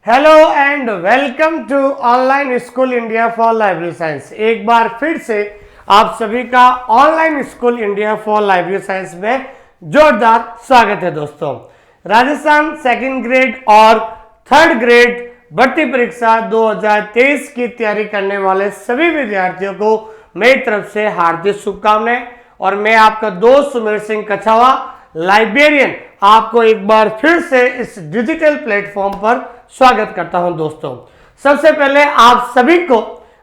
Hello and welcome to online school India for library science. एक बार फिर से आप सभी का online school India for library science में जोरदार स्वागत है। दोस्तों, राजस्थान सेकंड ग्रेड और थर्ड ग्रेड भर्ती परीक्षा 2023 की तैयारी करने वाले सभी विद्यार्थियों को मेरी तरफ से हार्दिक शुभकामनाएं। और मैं आपका दोस्त सुमेर सिंह कछावा, लाइब्रेरियन, आपको एक बार फिर से इस डिजिटल प्लेटफॉर्म पर स्वागत करता हूं। दोस्तों, सबसे पहले आप सभी को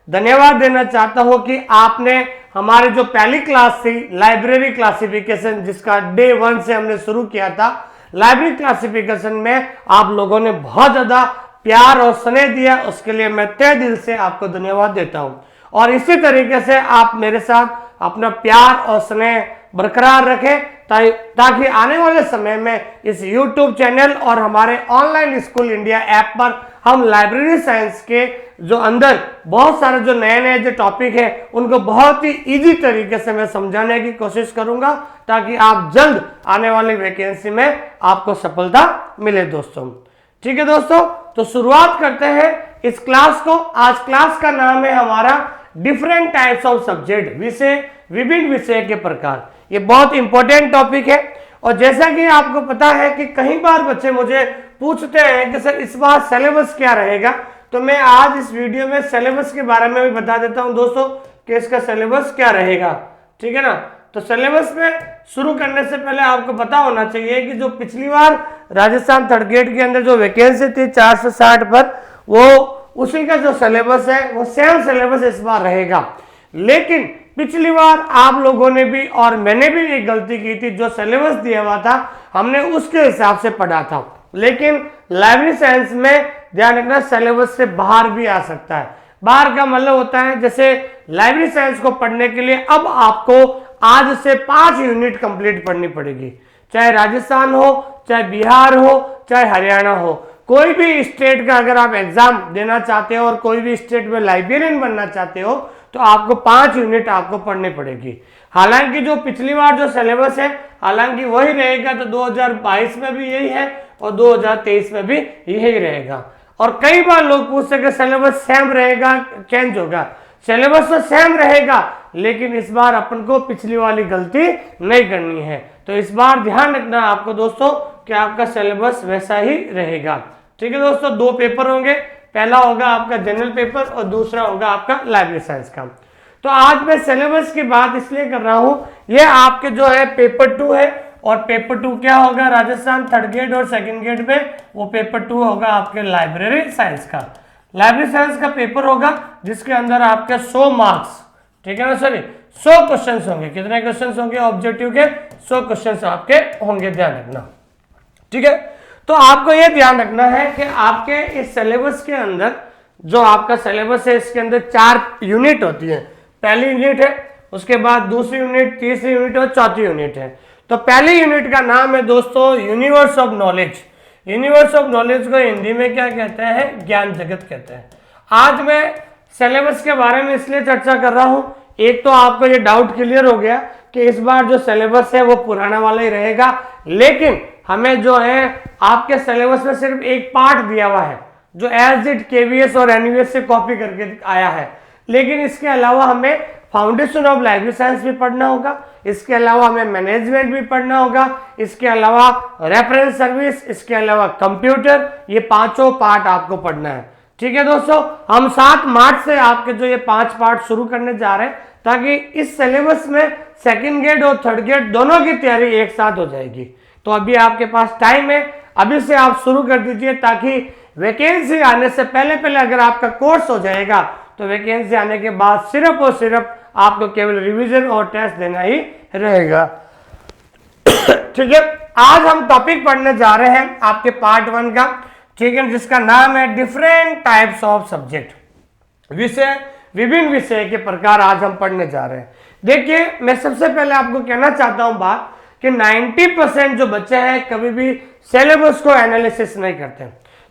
धन्यवाद देना चाहता हूं कि आपने हमारी जो पहली क्लास थी लाइब्रेरी क्लासिफिकेशन, जिसका डे 1 से हमने शुरू किया था, लाइब्रेरी क्लासिफिकेशन में आप लोगों ने बहुत ज्यादा प्यार और स्नेह दिया, उसके लिए मैं तहे दिल से आपको धन्यवाद देता हूं। और इसी तरीके से आप मेरे साथ अपना प्यार और स्नेह बरकरार रखें ताकि आने वाले समय में इस YouTube चैनल और हमारे ऑनलाइन स्कूल इंडिया ऐप पर हम लाइब्रेरी साइंस के जो अंदर बहुत सारे जो नए जो टॉपिक है उनको बहुत ही इजी तरीके से मैं समझाने की कोशिश करूंगा ताकि आप जल्द आने वाली वैकेंसी में आपको सफलता मिले। दोस्तों, ठीक है दोस्तों, तो शुरुआत करते हैं इस क्लास को। आज क्लास का नाम है हमारा डिफरेंट टाइप्स ऑफ सब्जेक्ट, विषय, विभिन्न विषय के प्रकार। ये बहुत इंपॉर्टेंट टॉपिक है। और जैसा कि आपको पता है कि कई बार बच्चे मुझे पूछते हैं कि सर इस बार सिलेबस क्या रहेगा, तो मैं आज इस वीडियो में सिलेबस के बारे में भी बता देता हूं दोस्तों कि इसका सिलेबस क्या रहेगा। ठीक है ना। तो सिलेबस में शुरू करने से पहले आपको पता होना चाहिए कि जो पिछली बार राजस्थान थर्ड ग्रेड के अंदर जो वैकेंसी थी 460 पर, वो उसी का जो सिलेबस है वो सेम सिलेबस इस बार रहेगा। लेकिन पिछली बार आप लोगों ने भी और मैंने भी एक गलती की थी, जो सिलेबस दिया हुआ था हमने उसके हिसाब से पढ़ा था। लेकिन लाइब्रेरी साइंस में ध्यान रखना, सिलेबस से बाहर भी आ सकता है। बाहर का मतलब होता है जैसे लाइब्रेरी साइंस को पढ़ने के लिए अब आपको आज से 5 यूनिट कंप्लीट पढ़नी पड़ेगी, चाहे राजस्थान हो, चाहे बिहार हो, चाहे हरियाणा हो। कोई भी स्टेट का अगर आप एग्जाम देना चाहते हो और कोई भी स्टेट में लाइब्रेरियन बनना चाहते हो तो आपको 5 यूनिट आपको पढ़नी पड़ेगी। हालांकि जो पिछली बार जो सिलेबस है हालांकि वही रहेगा, तो 2022 में भी यही है और 2023 में भी यही रहेगा। और कई बार लोग पूछते हैं कि सिलेबस सेम रहेगा, चेंज होगा। सिलेबस तो सेम रहेगा, लेकिन इस बार अपन को पिछली वाली गलती नहीं करनी है। तो इस बार ध्यान रखना आपको दोस्तों कि आपका सिलेबस वैसा ही रहेगा। ठीक है दोस्तों, 2 पेपर होंगे, पहला होगा आपका जनरल पेपर और दूसरा होगा आपका लाइब्रेरी साइंस का। तो आज मैं सिलेबस की बात इसलिए कर रहा हूं, ये आपके जो है पेपर 2 है। और पेपर 2 क्या होगा राजस्थान थर्ड ग्रेड और सेकंड ग्रेड में, वो पेपर 2 होगा आपके लाइब्रेरी साइंस का। लाइब्रेरी साइंस का पेपर होगा जिसके अंदर आपके 100 मार्क्स, ठीक है ना सर, 100 क्वेश्चन होंगे। कितने क्वेश्चन होंगे ऑब्जेक्टिव के? 100 क्वेश्चन आपके होंगे, ध्यान रखना। ठीक है, तो आपको यह ध्यान रखना है कि आपके इस सिलेबस के अंदर जो आपका सिलेबस है इसके अंदर 4 यूनिट होती है। पहली यूनिट है, उसके बाद दूसरी यूनिट, तीसरी यूनिट और चौथी यूनिट है। तो पहली यूनिट का नाम है दोस्तों universe of knowledge. Universe of knowledge को हिंदी में क्या कहते हैं? ज्ञान जगत कहते हैं। आज मैं सिलेबस के बारे में इसलिए चर्चा कर रहा हूं, एक तो आपको ये डाउट क्लियर हो गया कि इस बार जो सिलेबस है वो पुराना वाला ही रहेगा, लेकिन हमें जो है आपके सिलेबस में सिर्फ एक पार्ट दिया हुआ है जो एज इट केवीएस और एनवीएस से कॉपी करके आया है। लेकिन इसके अलावा हमें फाउंडेशन ऑफ लाइब्रेरी साइंस भी पढ़ना होगा, इसके अलावा हमें मैनेजमेंट भी पढ़ना होगा, इसके अलावा रेफरेंस सर्विस, इसके अलावा कंप्यूटर, ये 5 पार्ट आपको पढ़ना है। ठीक है दोस्तों, हम 7 मार्च से आपके जो ये 5 पार्ट शुरू करने जा रहे हैं ताकि इस सिलेबस में सेकंड ग्रेड और थर्ड ग्रेड दोनों की तैयारी एक साथ हो जाएगी। तो अभी आपके पास टाइम है, अभी से आप शुरू कर दीजिए ताकि वैकेंसी आने से पहले अगर आपका कोर्स हो जाएगा तो वैकेंसी आने के बाद सिर्फ और सिर्फ आपको केवल रिवीजन और टेस्ट देना ही रहेगा। ठीक है, आज हम टॉपिक पढ़ने जा रहे हैं आपके पार्ट 1 का, ठीक है, जिसका नाम है डिफरेंट टाइप्स ऑफ सब्जेक्ट, विषय, विभिन्न विषय के प्रकार आज हम पढ़ने जा रहे हैं। देखिए, मैं सबसे पहले आपको कहना चाहता हूं बात कि 90% जो बच्चे हैं कभी भी सिलेबस को एनालिसिस नहीं करते,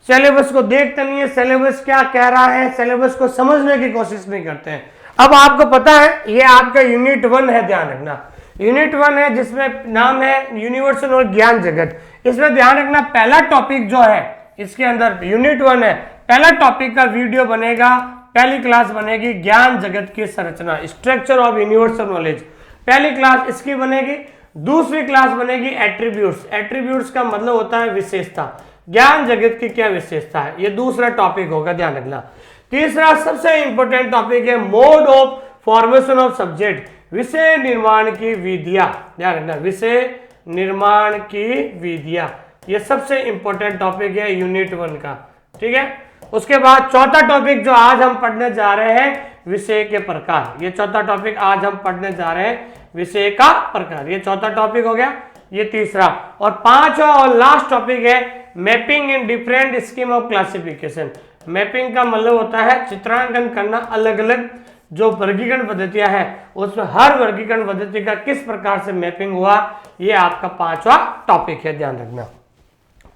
सिलेबस को देखते नहीं है, सिलेबस क्या कह रहा है, सिलेबस को समझने की कोशिश नहीं करते हैं। अब आपको पता है ये आपका यूनिट 1 है, ध्यान रखना, यूनिट 1 है जिसमें नाम है यूनिवर्सल और ज्ञान जगत। इसमें ध्यान रखना पहला टॉपिक जो है इसके अंदर यूनिट 1 है, पहला टॉपिक का वीडियो बनेगा, पहली क्लास बनेगी ज्ञान जगत की संरचना, स्ट्रक्चर ऑफ यूनिवर्सल नॉलेज, पहली क्लास इसकी बनेगी। दूसरी क्लास बनेगी एट्रीब्यूट्स, एट्रीब्यूट्स का मतलब होता है विशेषता, ज्ञान जगत की क्या विशेषता है, ये दूसरा टॉपिक होगा, ध्यान रखना। तीसरा सबसे इंपॉर्टेंट टॉपिक है mode of formation of subject, विषय निर्माण की विधियां, ध्यान रखना, विषय निर्माण की विधियां, ये सबसे इंपॉर्टेंट टॉपिक है यूनिट 1 का, ठीक है। उसके बाद चौथा टॉपिक जो आज हम पढ़ने जा रहे हैं, विषय के प्रकार, ये चौथा टॉपिक आज हम पढ़ने जा रहे हैं, विषय का प्रकार, ये चौथा टॉपिक हो गया, ये तीसरा। और पांचवा और लास्ट टॉपिक है mapping in different scheme of classification. Mapping का मतलब होता है चित्रांकन करना, अलग अलग जो वर्गीकरण पद्धतियां हैं उसमें हर वर्गीकरण पद्धति का किस प्रकार से मैपिंग हुआ, ये आपका पांचवा टॉपिक है, ध्यान रखना।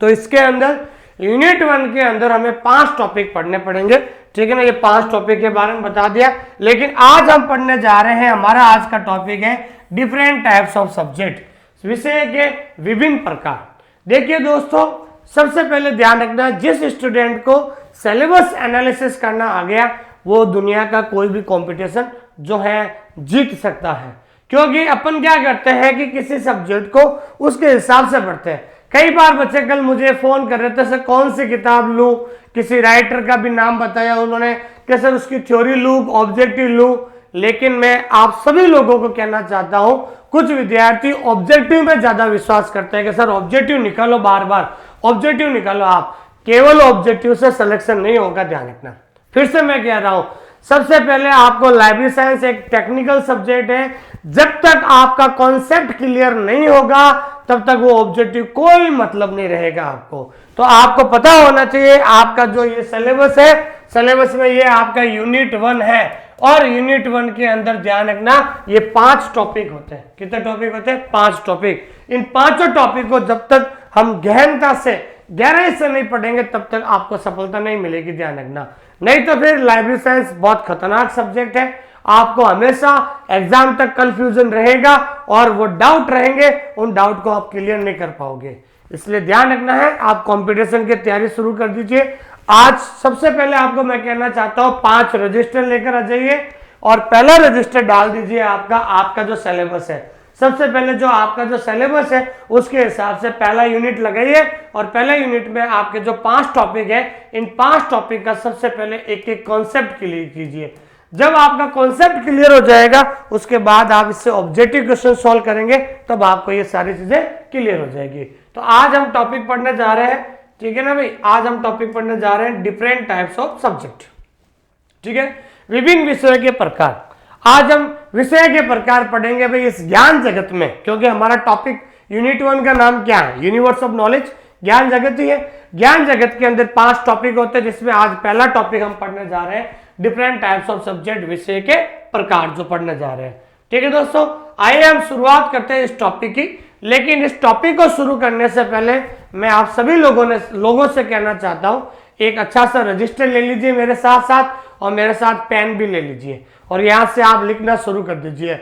तो इसके अंदर यूनिट 1 के अंदर हमें 5 टॉपिक पढ़ने पड़ेंगे, ठीक है ना। ये 5 टॉपिक के बारे में बता दिया, लेकिन आज हम पढ़ने जा रहे हैं, हमारा आज का टॉपिक है डिफरेंट टाइप्स ऑफ सब्जेक्ट, विषय के विभिन्न प्रकार। देखिए दोस्तों, सबसे पहले ध्यान रखना, जिस स्टूडेंट को सिलेबस एनालिसिस करना आ गया वो दुनिया का कोई भी कंपटीशन जो है जीत सकता है, क्योंकि अपन क्या करते हैं कि किसी सब्जेक्ट को उसके हिसाब से पढ़ते हैं। कई बार बच्चे कल मुझे फोन कर रहे थे, सर कौन सी किताब लूं, किसी राइटर का भी नाम बताया उन्होंने कि सर उसकी थ्योरी लूं, ऑब्जेक्टिव लूं, लेकिन मैं आप सभी लोगों को कहना चाहता हूं, कुछ विद्यार्थी ऑब्जेक्टिव में ज्यादा विश्वास करते हैं कि सर ऑब्जेक्टिव निकालो, बार बार ऑब्जेक्टिव निकालो, आप केवल ऑब्जेक्टिव से सिलेक्शन नहीं होगा, ध्यान रखना। फिर से मैं कह रहा हूं, सबसे पहले आपको लाइब्रेरी साइंस एक टेक्निकल सब्जेक्ट है, जब तक आपका कॉन्सेप्ट क्लियर नहीं होगा तब तक वो ऑब्जेक्टिव कोई मतलब नहीं रहेगा आपको। तो आपको पता होना चाहिए आपका जो ये सिलेबस है, सिलेबस में ये आपका यूनिट 1 है, और यूनिट 1 के अंदर ध्यान रखना ये 5 टॉपिक होते हैं। कितने टॉपिक होते हैं? 5 टॉपिक। इन 5 टॉपिक को जब तक हम गहराई से नहीं पढ़ेंगे तब तक आपको सफलता नहीं मिलेगी, ध्यान रखना। नहीं तो फिर लाइब्रेरी साइंस बहुत खतरनाक सब्जेक्ट है, आपको हमेशा एग्जाम तक कंफ्यूजन रहेगा और वो डाउट रहेंगे, उन डाउट को आप क्लियर नहीं कर पाओगे। इसलिए ध्यान रखना है, आप कंपटीशन की तैयारी शुरू कर दीजिए। आज सबसे पहले आपको मैं कहना चाहता हूं 5 रजिस्टर लेकर आ जाइए और पहला रजिस्टर डाल दीजिए आपका जो सिलेबस है। सबसे पहले जो आपका जो सिलेबस है उसके हिसाब से पहला यूनिट लगाइए, और पहले यूनिट में आपके जो 5 टॉपिक है, इन 5 टॉपिक का सबसे पहले एक एक कॉन्सेप्ट क्लियर कीजिए। जब आपका कॉन्सेप्ट क्लियर हो जाएगा उसके बाद आप इससे ऑब्जेक्टिव क्वेश्चन सॉल्व करेंगे, तब आपको ये सारी चीजें क्लियर हो जाएगी। तो आज हम टॉपिक पढ़ने जा रहे हैं, ठीक है ना भाई, आज हम टॉपिक पढ़ने जा रहे हैं डिफरेंट टाइप्स ऑफ सब्जेक्ट, ठीक है, विभिन्न विषयों के प्रकार। आज हम विषय के प्रकार पढ़ेंगे भाई इस ज्ञान जगत में, क्योंकि हमारा टॉपिक यूनिट 1 का नाम क्या है? यूनिवर्स ऑफ नॉलेज, ज्ञान जगत ही है। ज्ञान जगत के अंदर 5 टॉपिक होते हैं, जिसमें आज पहला टॉपिक हम पढ़ने जा रहे हैं डिफरेंट टाइप्स ऑफ सब्जेक्ट, विषय के प्रकार जो पढ़ने जा रहे हैं, ठीक है दोस्तों। आइए हम शुरुआत करते हैं इस टॉपिक की, लेकिन इस टॉपिक को शुरू करने से पहले मैं आप सभी लोगों से कहना चाहता हूं, एक अच्छा सा रजिस्टर ले लीजिए मेरे साथ साथ, और मेरे साथ पेन भी ले लीजिए, और यहां से आप लिखना शुरू कर दीजिए।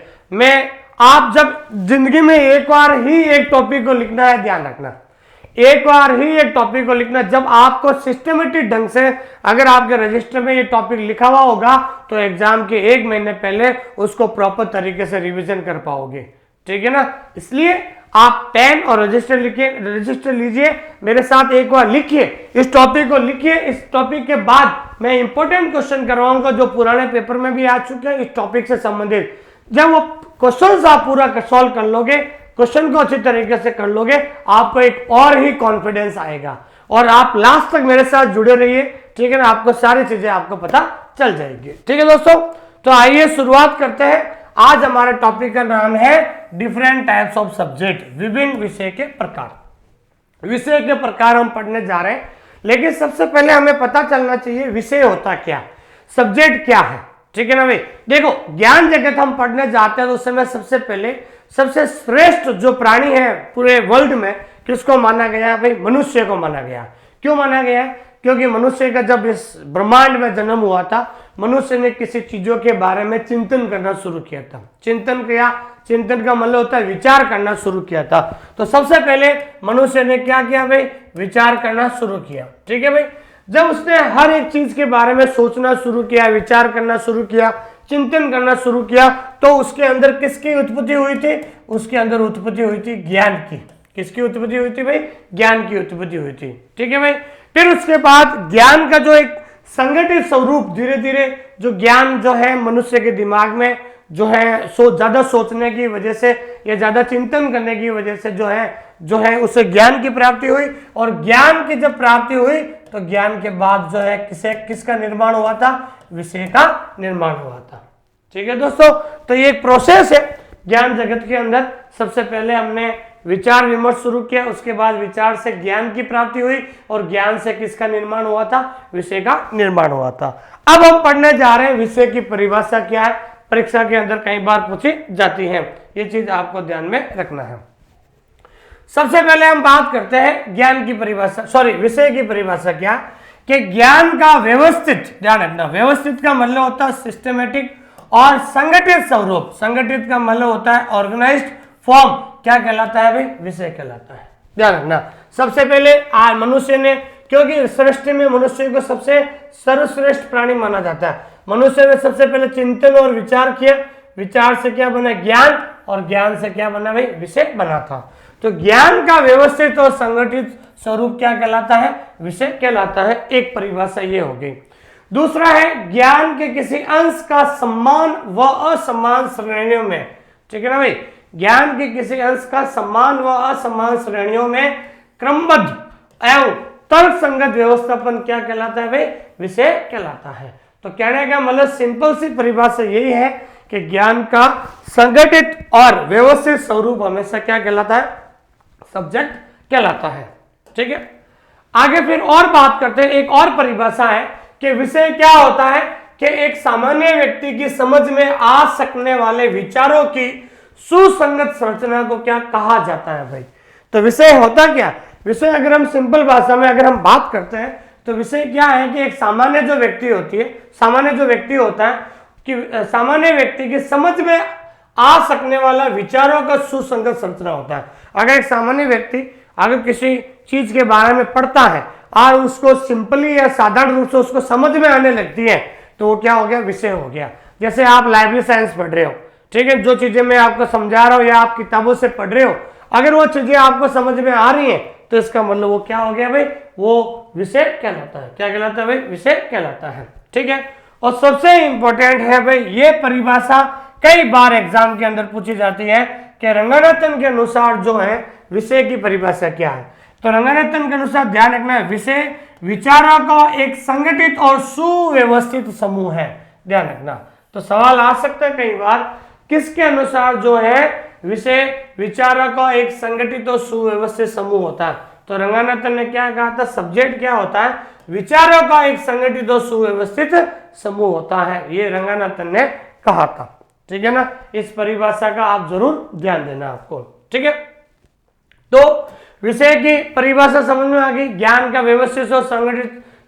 आप जब जिंदगी में एक बार ही एक टॉपिक को लिखना है, ध्यान रखना, एक बार ही एक टॉपिक को लिखना। जब आपको सिस्टमेटिक ढंग से अगर आपके रजिस्टर में ये टॉपिक लिखा हुआ होगा तो एग्जाम के 1 महीने पहले उसको प्रॉपर तरीके से रिवीजन कर पाओगे, ठीक है ना। इसलिए आप पेन और रजिस्टर लीजिए, मेरे साथ एक बार लिखिए, इस टॉपिक को लिखिए। इस टॉपिक के बाद मैं इंपॉर्टेंट क्वेश्चन करवाऊंगा जो पुराने पेपर में भी आ चुके हैं इस टॉपिक से संबंधित। जब वो क्वेश्चन आप पूरा सॉल्व कर लोगे, क्वेश्चन को अच्छी तरीके से कर लोगे, आपको एक और ही कॉन्फिडेंस आएगा, और आप लास्ट तक मेरे साथ जुड़े रहिए, ठीक है ना, आपको सारी चीजें आपको पता चल जाएगी, ठीक है दोस्तों। तो आइए शुरुआत करते हैं। आज हमारे टॉपिक का नाम है डिफरेंट टाइप्स ऑफ सब्जेक्ट, विभिन्न विषय के प्रकार। विषय के प्रकार हम पढ़ने जा रहे हैं, लेकिन सबसे पहले हमें पता चलना चाहिए विषय होता क्या, सब्जेक्ट क्या है, ठीक है ना भाई। देखो, ज्ञान जगत हम पढ़ने जाते हैं तो उस समय सबसे पहले सबसे श्रेष्ठ जो प्राणी है पूरे वर्ल्ड में, किसको माना गया है भाई? मनुष्य को माना गया। क्यों माना गया है? क्योंकि मनुष्य का जब इस ब्रह्मांड में जन्म हुआ था, मनुष्य ने किसी चीजों के बारे में चिंतन करना शुरू किया था। चिंतन का मतलब होता है विचार करना शुरू किया था। तो सबसे पहले मनुष्य ने क्या किया भाई, विचार करना शुरू किया। ठीक है भाई, जब उसने हर एक चीज के बारे में सोचना शुरू किया, विचार करना शुरू किया, चिंतन करना शुरू किया, तो उसके अंदर किसकी उत्पत्ति हुई थी? उसके अंदर उत्पत्ति हुई थी ज्ञान की। किसकी उत्पत्ति हुई थी भाई? ज्ञान की उत्पत्ति हुई थी। ठीक है भाई, फिर उसके बाद ज्ञान का जो एक संगठित स्वरूप, धीरे धीरे जो ज्ञान जो है मनुष्य के दिमाग में जो है ज्यादा सोचने की वजह से या ज्यादा चिंतन करने की वजह से जो है उसे ज्ञान की प्राप्ति हुई। और ज्ञान की जब प्राप्ति हुई तो ज्ञान के बाद जो है किसका निर्माण हुआ था? विषय का निर्माण हुआ था। ठीक है दोस्तों, तो ये एक प्रोसेस है ज्ञान जगत के अंदर। सबसे पहले हमने विचार विमर्श शुरू किया, उसके बाद विचार से ज्ञान की प्राप्ति हुई और ज्ञान से किसका निर्माण हुआ था? विषय का निर्माण हुआ था। अब हम पढ़ने जा रहे हैं विषय की परिभाषा क्या है। परीक्षा के अंदर कई बार पूछी जाती है, ये चीज आपको ध्यान में रखना है। सबसे पहले हम बात करते हैं ज्ञान की परिभाषा, विषय की परिभाषा क्या कि ज्ञान का व्यवस्थित, ध्यान रखना, व्यवस्थित का मतलब होता है सिस्टमेटिक और संगठित स्वरूप। संगठित का मतलब होता है ऑर्गेनाइज्ड फॉर्म। क्या कहलाता है भाई? विषय कहलाता है। ध्यान रखना, सबसे पहले मनुष्य ने, क्योंकि सृष्टि में मनुष्य को सबसे सर्वश्रेष्ठ प्राणी माना जाता है, मनुष्य ने सबसे पहले चिंतन और विचार किया, विचार से क्या बना? ज्ञान, और ज्ञान से क्या बना भाई? विषय बना था। तो ज्ञान का व्यवस्थित और संगठित स्वरूप क्या कहलाता है? विषय कहलाता है। एक परिभाषा ये हो गई। दूसरा है ज्ञान के किसी अंश का समान व असमान श्रेणियों में, ठीक है ना भाई, ज्ञान के किसी अंश का समान व असमान श्रेणियों में क्रमबद्ध एवं तर्क संगत व्यवस्थापन क्या कहलाता है भाई? विषय कहलाता है। तो कहने का मतलब सिंपल सी परिभाषा यही है कि ज्ञान का संगठित और व्यवस्थित स्वरूप हमेशा क्या कहलाता है? सब्जेक्ट कहलाता है। ठीक है, आगे फिर और बात करते हैं। एक और परिभाषा है कि विषय क्या होता है कि एक सामान्य व्यक्ति की समझ में आ सकने वाले विचारों की सुसंगत संरचना को क्या कहा जाता है भाई? तो विषय होता क्या? विषय अगर हम सिंपल भाषा में अगर हम बात करते हैं तो विषय क्या है कि एक सामान्य जो व्यक्ति होती है, सामान्य जो व्यक्ति होता है कि सामान्य व्यक्ति की समझ में आ सकने वाला विचारों का सुसंगत संरचना होता है। अगर एक सामान्य व्यक्ति अगर किसी चीज के बारे में पढ़ता है और उसको सिंपली या साधारण रूप से उसको समझ में आने लगती है तो वो क्या हो गया? विषय हो गया। जैसे आप लाइब्रेरी साइंस पढ़ रहे हो, ठीक है, जो चीजें मैं आपको समझा रहा हूँ या आप किताबों से पढ़ रहे हो, अगर वो चीजें आपको समझ में आ रही हैं तो इसका मतलब वो क्या हो गया भाई? वो विषय कहलाता है। क्या कहलाता है भाई? विषय कहलाता है। ठीक है, और सबसे इंपॉर्टेंट है भाई, ये परिभाषा कई बार एग्जाम के अंदर पूछी जाती है कि रंगनाथन के अनुसार जो है विषय की परिभाषा क्या है। तो रंगनाथन के अनुसार ध्यान रखना है, विषय विचारों का एक संगठित और सुव्यवस्थित समूह है। ध्यान रखना, तो सवाल आ सकता है कई बार, किसके अनुसार जो है विषय विचारों का एक संगठित और सुव्यवस्थित समूह होता है? तो रंगनाथन ने क्या कहा था? सब्जेक्ट क्या होता है? विचारों का एक संगठित और सुव्यवस्थित समूह होता है, ये रंगनाथन ने कहा था। ठीक है ना, इस परिभाषा का आप जरूर ध्यान देना आपको। ठीक है, तो विषय की परिभाषा समझ में आ गई। ज्ञान का व्यवस्थित और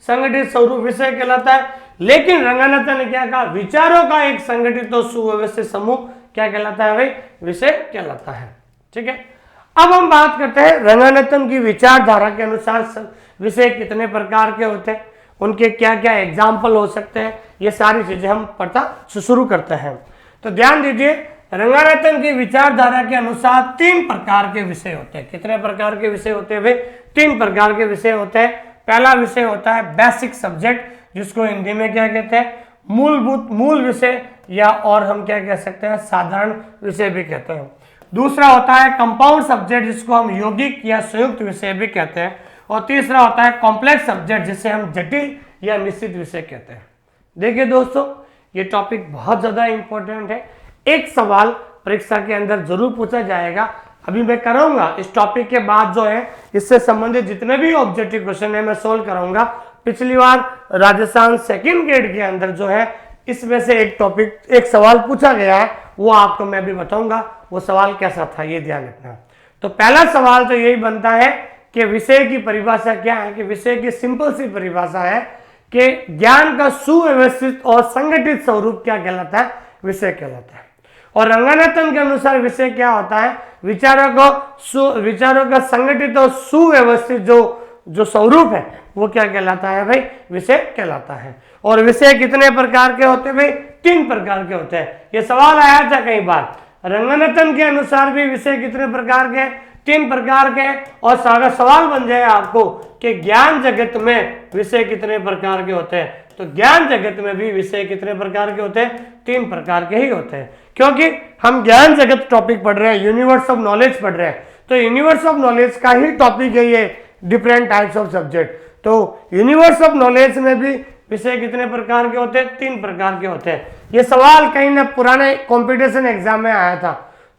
संगठित स्वरूप विषय कहलाता है। लेकिन रंगनाथन ने क्या कहा? विचारों का एक संगठित और सुव्यवस्थित समूह क्या कहलाता है भाई? विषय कहलाता है। ठीक है, अब हम बात करते हैं रंगनाथन की विचारधारा के अनुसार विषय कितने प्रकार के होते हैं, उनके क्या क्या एग्जाम्पल हो सकते हैं, ये सारी चीजें हम पढ़ता शुरू करते हैं। तो ध्यान दीजिए, रंगनाथन की विचारधारा के अनुसार 3 प्रकार के विषय होते हैं। कितने प्रकार के विषय होते हैं भाई? 3 प्रकार के विषय होते हैं। पहला विषय होता है बेसिक सब्जेक्ट, जिसको हिंदी में क्या कहते हैं? मूल विषय, या और हम क्या कह सकते हैं? साधारण विषय भी कहते हैं। दूसरा होता है कंपाउंड सब्जेक्ट, जिसको हम यौगिक या संयुक्त विषय भी कहते हैं। और तीसरा होता है कॉम्प्लेक्स सब्जेक्ट, जिसे हम जटिल या निश्चित विषय कहते हैं। देखिए दोस्तों, ये टॉपिक बहुत ज्यादा इंपॉर्टेंट है। एक सवाल परीक्षा के अंदर जरूर पूछा जाएगा। अभी मैं कराऊंगा इस टॉपिक के बाद जो है इससे संबंधित जितने भी ऑब्जेक्टिव क्वेश्चन है मैं सोल्व कराऊंगा। पिछली बार राजस्थान सेकंड ग्रेड के अंदर जो है इसमें से एक सवाल पूछा गया है, वो आपको मैं भी बताऊंगा वो सवाल कैसा था, ये ध्यान रखना। तो पहला सवाल तो यही बनता है कि विषय की परिभाषा क्या है, कि विषय की सिंपल सी परिभाषा है कि ज्ञान का सुव्यवस्थित और संगठित स्वरूप क्या कहलाता है, विषय कहलाता है। और रंगनाथन के अनुसार विषय क्या होता है, विचारों का संगठित और सुव्यवस्थित जो स्वरूप है वो क्या कहलाता है भाई, विषय कहलाता है। और विषय कितने प्रकार के होते हैं भाई, 3 प्रकार के होते हैं। ये सवाल आया था कई बार, रंगनाथन के अनुसार भी विषय कितने प्रकार के, 3 प्रकार के। और सारा सवाल बन जाए आपको कि ज्ञान जगत में विषय कितने प्रकार के होते हैं, तो ज्ञान जगत में भी विषय कितने प्रकार के होते हैं, 3 प्रकार के ही होते हैं। क्योंकि हम ज्ञान जगत टॉपिक पढ़ रहे हैं, यूनिवर्स ऑफ नॉलेज पढ़ रहे हैं, तो यूनिवर्स ऑफ नॉलेज का ही टॉपिक है ये डिफरेंट टाइप्स ऑफ सब्जेक्ट। तो यूनिवर्स ऑफ नॉलेज में भी विषय कितने प्रकार के होते हैं, 3 प्रकार के होते हैं। ये सवाल कहीं ना पुराने कंपटीशन एग्जाम में आया था,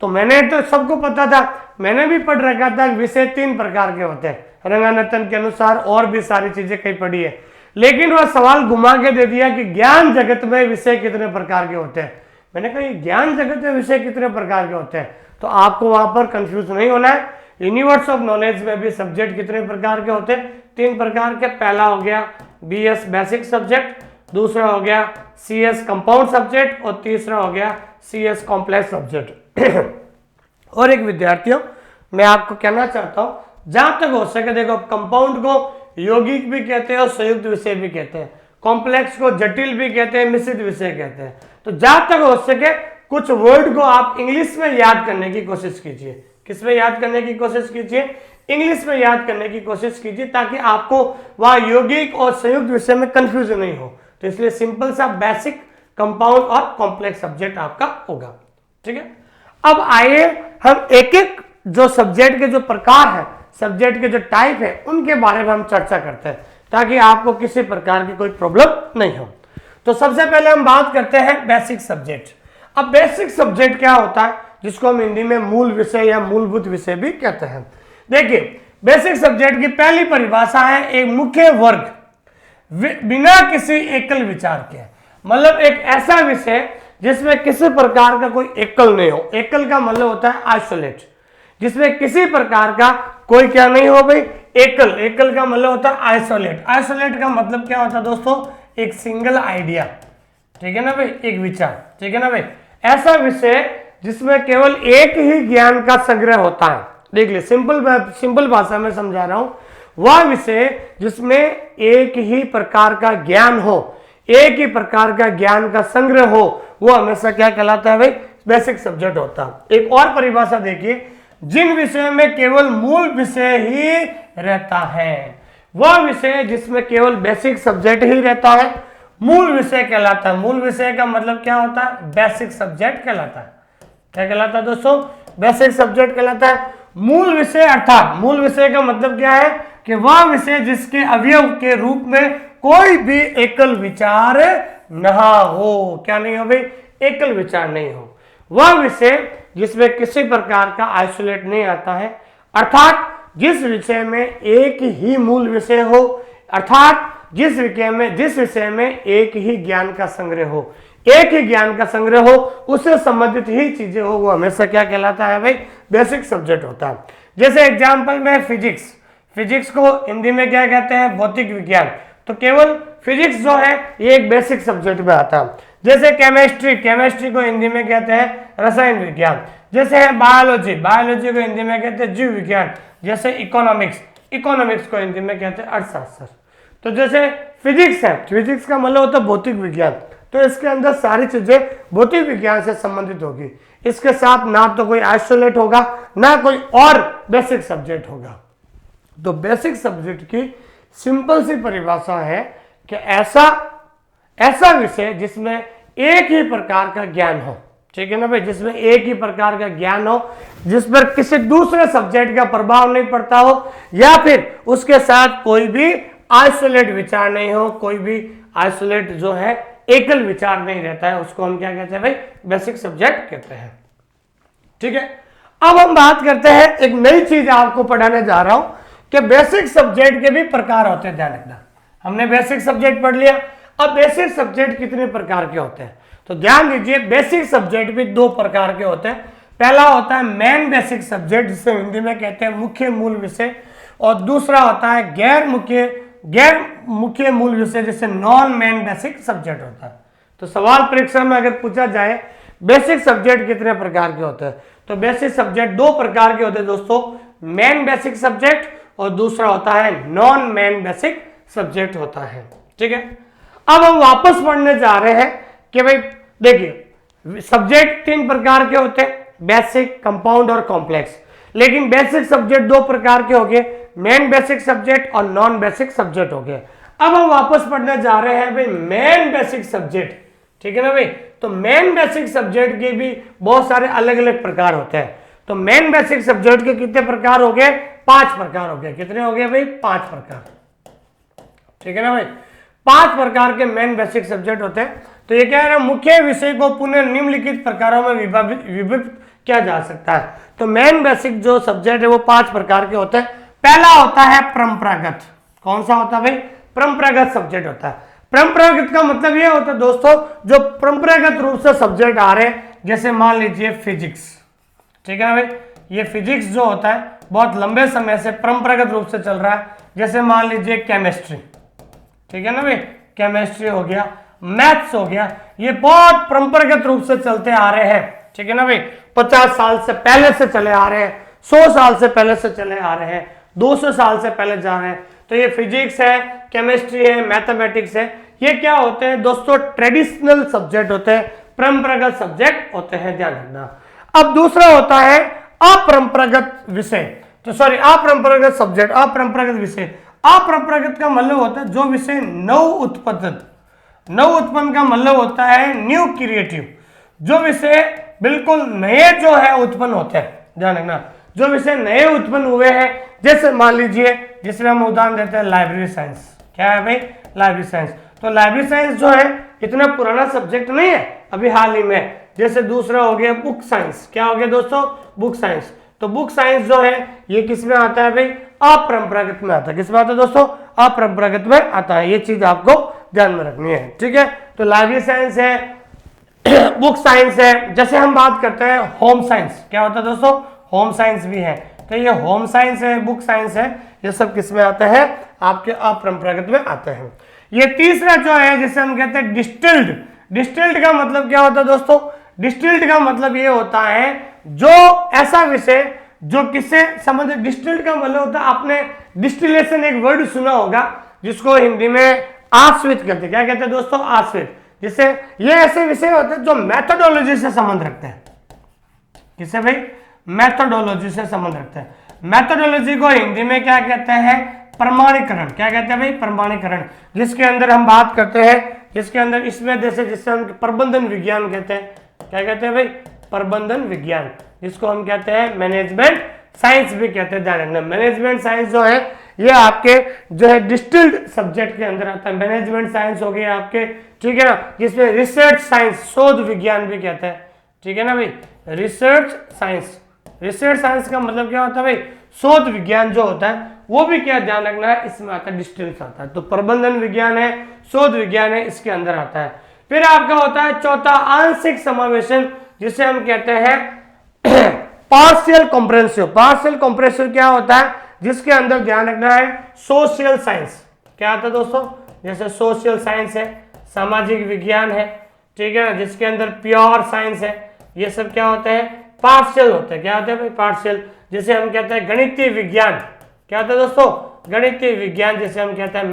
तो मैंने तो सबको पता था, मैंने भी पढ़ रखा था विषय 3 प्रकार के होते हैं रंगनाथन के अनुसार, और भी सारी चीजें कहीं पढ़ी है। लेकिन वह सवाल घुमा के दे दिया कि ज्ञान जगत में विषय कितने प्रकार के होते हैं। मैंने कहा ज्ञान जगत में विषय कितने प्रकार के होते हैं, तो आपको वहां पर कंफ्यूज नहीं होना है। यूनिवर्स ऑफ नॉलेज में भी सब्जेक्ट कितने प्रकार के होते हैं, 3 प्रकार के। पहला हो गया BS बेसिक सब्जेक्ट, दूसरा हो गया CS कंपाउंड सब्जेक्ट, और तीसरा हो गया CS कॉम्प्लेक्स सब्जेक्ट। और एक विद्यार्थियों, मैं आपको कहना चाहता हूं, जहां तक हो सके देखो, कंपाउंड को यौगिक भी कहते हैं और संयुक्त विषय भी कहते हैं, कॉम्प्लेक्स को जटिल भी कहते हैं, मिश्रित विषय कहते हैं। तो जहां तक हो सके कुछ वर्ड को आप इंग्लिश में याद करने की कोशिश कीजिए। किसमें याद करने की कोशिश कीजिए, इंग्लिश में याद करने की कोशिश कीजिए, ताकि आपको वहां यौगिक और संयुक्त विषय में कंफ्यूजन नहीं हो। तो इसलिए सिंपल सा बेसिक, कंपाउंड और कॉम्प्लेक्स सब्जेक्ट आपका होगा। ठीक है, अब आइए हम एक एक जो सब्जेक्ट के जो प्रकार है, सब्जेक्ट के जो टाइप है, उनके बारे में हम चर्चा करते हैं, ताकि आपको किसी प्रकार की कोई प्रॉब्लम नहीं हो। तो सबसे पहले हम बात करते हैं बेसिक सब्जेक्ट। अब बेसिक सब्जेक्ट क्या होता है, जिसको हम हिंदी में मूल विषय या मूलभूत विषय भी कहते हैं। देखिए, बेसिक सब्जेक्ट की पहली परिभाषा है एक मुख्य वर्ग बिना किसी एकल विचार के, मतलब एक ऐसा विषय जिसमें किसी प्रकार का कोई एकल नहीं हो। एकल का मतलब होता है आइसोलेट, जिसमें किसी प्रकार का कोई क्या नहीं हो भाई, एकल। एकल का मतलब होता है आइसोलेट। आइसोलेट का मतलब क्या होता है दोस्तों, एक सिंगल आइडिया, ठीक है ना भाई, एक विचार, ठीक है ना भाई। ऐसा विषय जिसमें केवल एक ही ज्ञान का संग्रह होता है। देख ले, सिंपल भाषा में समझा रहा हूं, वह विषय जिसमें एक ही प्रकार का ज्ञान हो, एक ही प्रकार का ज्ञान का संग्रह हो, वो हमेशा क्या कहलाता है भाई, बेसिक सब्जेक्ट होता है। एक और परिभाषा देखिए, जिन विषयों में केवल मूल विषय ही रहता है, वह विषय जिसमें केवल बेसिक सब्जेक्ट ही रहता है, मूल विषय कहलाता है। मूल विषय का मतलब क्या होता है, बेसिक सब्जेक्ट कहलाता है। क्या कहलाता है दोस्तों, बेसिक सब्जेक्ट कहलाता है। मूल विषय अर्थात मूल विषय का मतलब क्या है, कि वह विषय जिसके अवयव के रूप में कोई भी एकल विचार न हो। क्या नहीं हो भाई, एकल विचार नहीं हो। वह विषय जिसमें किसी प्रकार का आइसोलेट नहीं आता है, अर्थात जिस विषय में एक ही मूल विषय हो, अर्थात जिस विषय में एक ही ज्ञान का संग्रह हो, एक ही ज्ञान का संग्रह हो, उससे संबंधित ही चीजें हो, वो हमेशा क्या कहलाता है भाई, बेसिक सब्जेक्ट होता है। जैसे एग्जाम्पल में फिजिक्स, फिजिक्स को हिंदी में क्या कहते हैं, भौतिक विज्ञान। तो केवल फिजिक्स जो है ये एक बेसिक सब्जेक्ट में आता है। जैसे केमिस्ट्री, केमिस्ट्री को हिंदी में कहते हैं रसायन विज्ञान। जैसे है बायोलॉजी, बायोलॉजी को हिंदी में कहते हैं जीव विज्ञान। जैसे इकोनॉमिक्स, इकोनॉमिक्स को हिंदी में कहते हैं अर्थशास्त्र। तो जैसे फिजिक्स है, फिजिक्स का मतलब होता है भौतिक विज्ञान, तो इसके अंदर सारी चीजें भौतिक विज्ञान से संबंधित होगी। इसके साथ ना तो कोई आइसोलेट होगा, ना कोई और बेसिक सब्जेक्ट होगा। तो बेसिक सब्जेक्ट की सिंपल सी परिभाषा है कि ऐसा विषय जिसमें एक ही प्रकार का ज्ञान हो, ठीक है ना भाई, जिसमें एक ही प्रकार का ज्ञान हो, जिस पर किसी दूसरे सब्जेक्ट का प्रभाव नहीं पड़ता हो, या फिर उसके साथ कोई भी आइसोलेट विचार नहीं हो, कोई भी आइसोलेट जो है एकल विचार नहीं रहता है, उसको हम क्या कहते हैं भाई, बेसिक सब्जेक्ट कहते हैं। ठीक है, अब हम बात करते हैं, एक नई चीज आपको पढ़ाने जा रहा हूं कि बेसिक सब्जेक्ट के भी प्रकार होते हैं। ध्यान रखना, हमने बेसिक सब्जेक्ट पढ़ लिया, अब बेसिक सब्जेक्ट कितने प्रकार के होते हैं, तो ध्यान दीजिए, बेसिक सब्जेक्ट भी 2 प्रकार के होते हैं। पहला होता है मेन बेसिक सब्जेक्ट, जिसे हिंदी में कहते हैं मुख्य मूल विषय, और दूसरा होता है गैर मुख्य मूल विषय, जैसे नॉन मेन बेसिक सब्जेक्ट होता है। तो सवाल परीक्षा में अगर पूछा जाए बेसिक सब्जेक्ट कितने प्रकार के होते हैं, तो बेसिक सब्जेक्ट दो प्रकार के होते हैं दोस्तों, मेन बेसिक सब्जेक्ट और दूसरा होता है नॉन मेन बेसिक सब्जेक्ट होता है। ठीक है, अब हम वापस पढ़ने जा रहे हैं कि भाई देखिए सब्जेक्ट तीन प्रकार के होते हैं, बेसिक, कंपाउंड और कॉम्प्लेक्स। लेकिन बेसिक सब्जेक्ट दो प्रकार के हो गए, मेन बेसिक सब्जेक्ट और नॉन बेसिक सब्जेक्ट हो गए। अब हम वापस पढ़ने जा रहे हैं भाई मेन बेसिक सब्जेक्ट। ठीक है ना भाई, तो मेन बेसिक सब्जेक्ट के भी बहुत सारे अलग अलग प्रकार होते हैं। तो मेन बेसिक सब्जेक्ट के कितने प्रकार हो गए, 5 प्रकार हो गए। कितने हो गए भाई, 5 प्रकार। ठीक है ना भाई, 5 प्रकार के मेन बेसिक सब्जेक्ट होते हैं। तो ये क्या है, मुख्य विषय को पुनः निम्नलिखित प्रकारों में विभाजित किया जा सकता है। तो मेन बेसिक जो सब्जेक्ट है वो 5 प्रकार के होते हैं। पहला होता है परंपरागत। कौन सा होता है भाई, परंपरागत सब्जेक्ट होता है। परंपरागत का मतलब ये होता है दोस्तों, जो परंपरागत रूप से सब्जेक्ट आ रहे हैं, जैसे मान लीजिए फिजिक्स। ठीक है ना भाई, ये फिजिक्स जो होता है बहुत लंबे समय से परंपरागत रूप से चल रहा है। जैसे मान लीजिए केमिस्ट्री, ठीक है ना भाई, केमिस्ट्री हो गया, मैथ्स हो गया, ये बहुत परंपरागत रूप से चलते आ रहे हैं। ठीक है ना भाई, 50 साल से पहले से चले आ रहे हैं, 100 साल से पहले से चले आ रहे हैं, 200 साल से पहले जा रहे हैं। तो ये फिजिक्स है, केमिस्ट्री है, मैथमेटिक्स है, ये क्या होते हैं दोस्तों, ट्रेडिशनल सब्जेक्ट होते हैं, परंपरागत सब्जेक्ट होते हैं, ध्यान रखना। अब दूसरा होता है अपरंपरागत विषय, तो सॉरी अपरंपरागत सब्जेक्ट, अपरंपरागत विषय। अपरंपरागत का मतलब होता है जो विषय नव उत्पन्न का मतलब होता है न्यू क्रिएटिव, जो विषय बिल्कुल नए जो है उत्पन्न होते हैं, ध्यान रखना, जो विषय नए उत्पन्न हुए हैं। जैसे मान लीजिए, जिसमें हम उदाहरण देते हैं लाइब्रेरी साइंस। क्या है भाई, लाइब्रेरी साइंस। तो लाइब्रेरी साइंस जो है इतना पुराना सब्जेक्ट नहीं है, अभी हाल ही में। जैसे दूसरा हो गया बुक साइंस। क्या हो गया दोस्तों, बुक साइंस। तो बुक साइंस जो है ये किस में आता है भाई, अपरंपरागत में आता है। किस में आता है दोस्तों, अपरंपरागत में आता है। ये चीज आपको ध्यान में रखनी है। ठीक है, तो लाइब्रेरी साइंस है, बुक साइंस है। जैसे हम बात करते हैं होम साइंस, क्या होता है दोस्तों, होम साइंस भी है। तो ये होम साइंस है, बुक साइंस है, ये सब किस में आते हैं, आपके अपरंपरागत में आते हैं। ये तीसरा जो है जिसे हम कहते हैं डिस्टिल्ड। डिस्टिल्ड का मतलब क्या होता है दोस्तों, डिस्टिल्ड का मतलब ये होता है जो ऐसा विषय जो किससे संबंध। डिस्टिल्ड का मतलब होता है, आपने डिस्टिलेशन एक वर्ड सुना होगा जिसको हिंदी में आश्वित कहते हैं। क्या कहते हैं दोस्तों, आश्वित। जिससे ये ऐसे विषय होते हैं जो मेथोडोलॉजी से संबंध रखते हैं। किससे भाई, मेथोडोलॉजी से संबंध रखते हैं। मेथोडोलॉजी को हिंदी में क्या कहते हैं, प्रमाणीकरण। क्या कहते हैं भाई, प्रमाणीकरण। जिसके अंदर हम बात करते हैं, जिसके अंदर इसमें जैसे जिससे हम प्रबंधन विज्ञान कहते हैं। क्या कहते हैं भाई, प्रबंधन विज्ञान, जिसको हम कहते हैं मैनेजमेंट साइंस भी कहते हैं, ध्यान रखना। मैनेजमेंट साइंस जो है ये आपके जो है डिस्टिल्ड सब्जेक्ट के अंदर आता है। मैनेजमेंट साइंस हो गया आपके, ठीक है ना, जिसमें रिसर्च साइंस, शोध विज्ञान भी कहते हैं। ठीक है ना भाई, रिसर्च साइंस। रिसर्च साइंस का मतलब क्या होता है भाई, शोध विज्ञान जो होता है वो भी क्या ध्यान रखना है, इसमें आता है, डिस्टिल्स आता है। तो प्रबंधन विज्ञान है, शोध विज्ञान है, इसके अंदर आता है। फिर आपका होता है चौथा आंशिक समावेशन, जिसे हम कहते हैं पार्शियल कॉम्प्रेहेंसिव। पार्शियल कॉम्प्रेहेंसिव क्या होता है, जिसके अंदर ध्यान रखना है सोशल साइंस। क्या आता है दोस्तों, जैसे सोशल साइंस है, सामाजिक विज्ञान है, ठीक है ना, जिसके अंदर प्योर साइंस है, ये सब क्या होते हैं, पार्शियल होते हैं। क्या होते हैं भाई, पार्शियल। जिसे हम कहते हैं गणितीय विज्ञान। क्या होता है दोस्तों, गणितीय विज्ञान, जिसे हम कहते हैं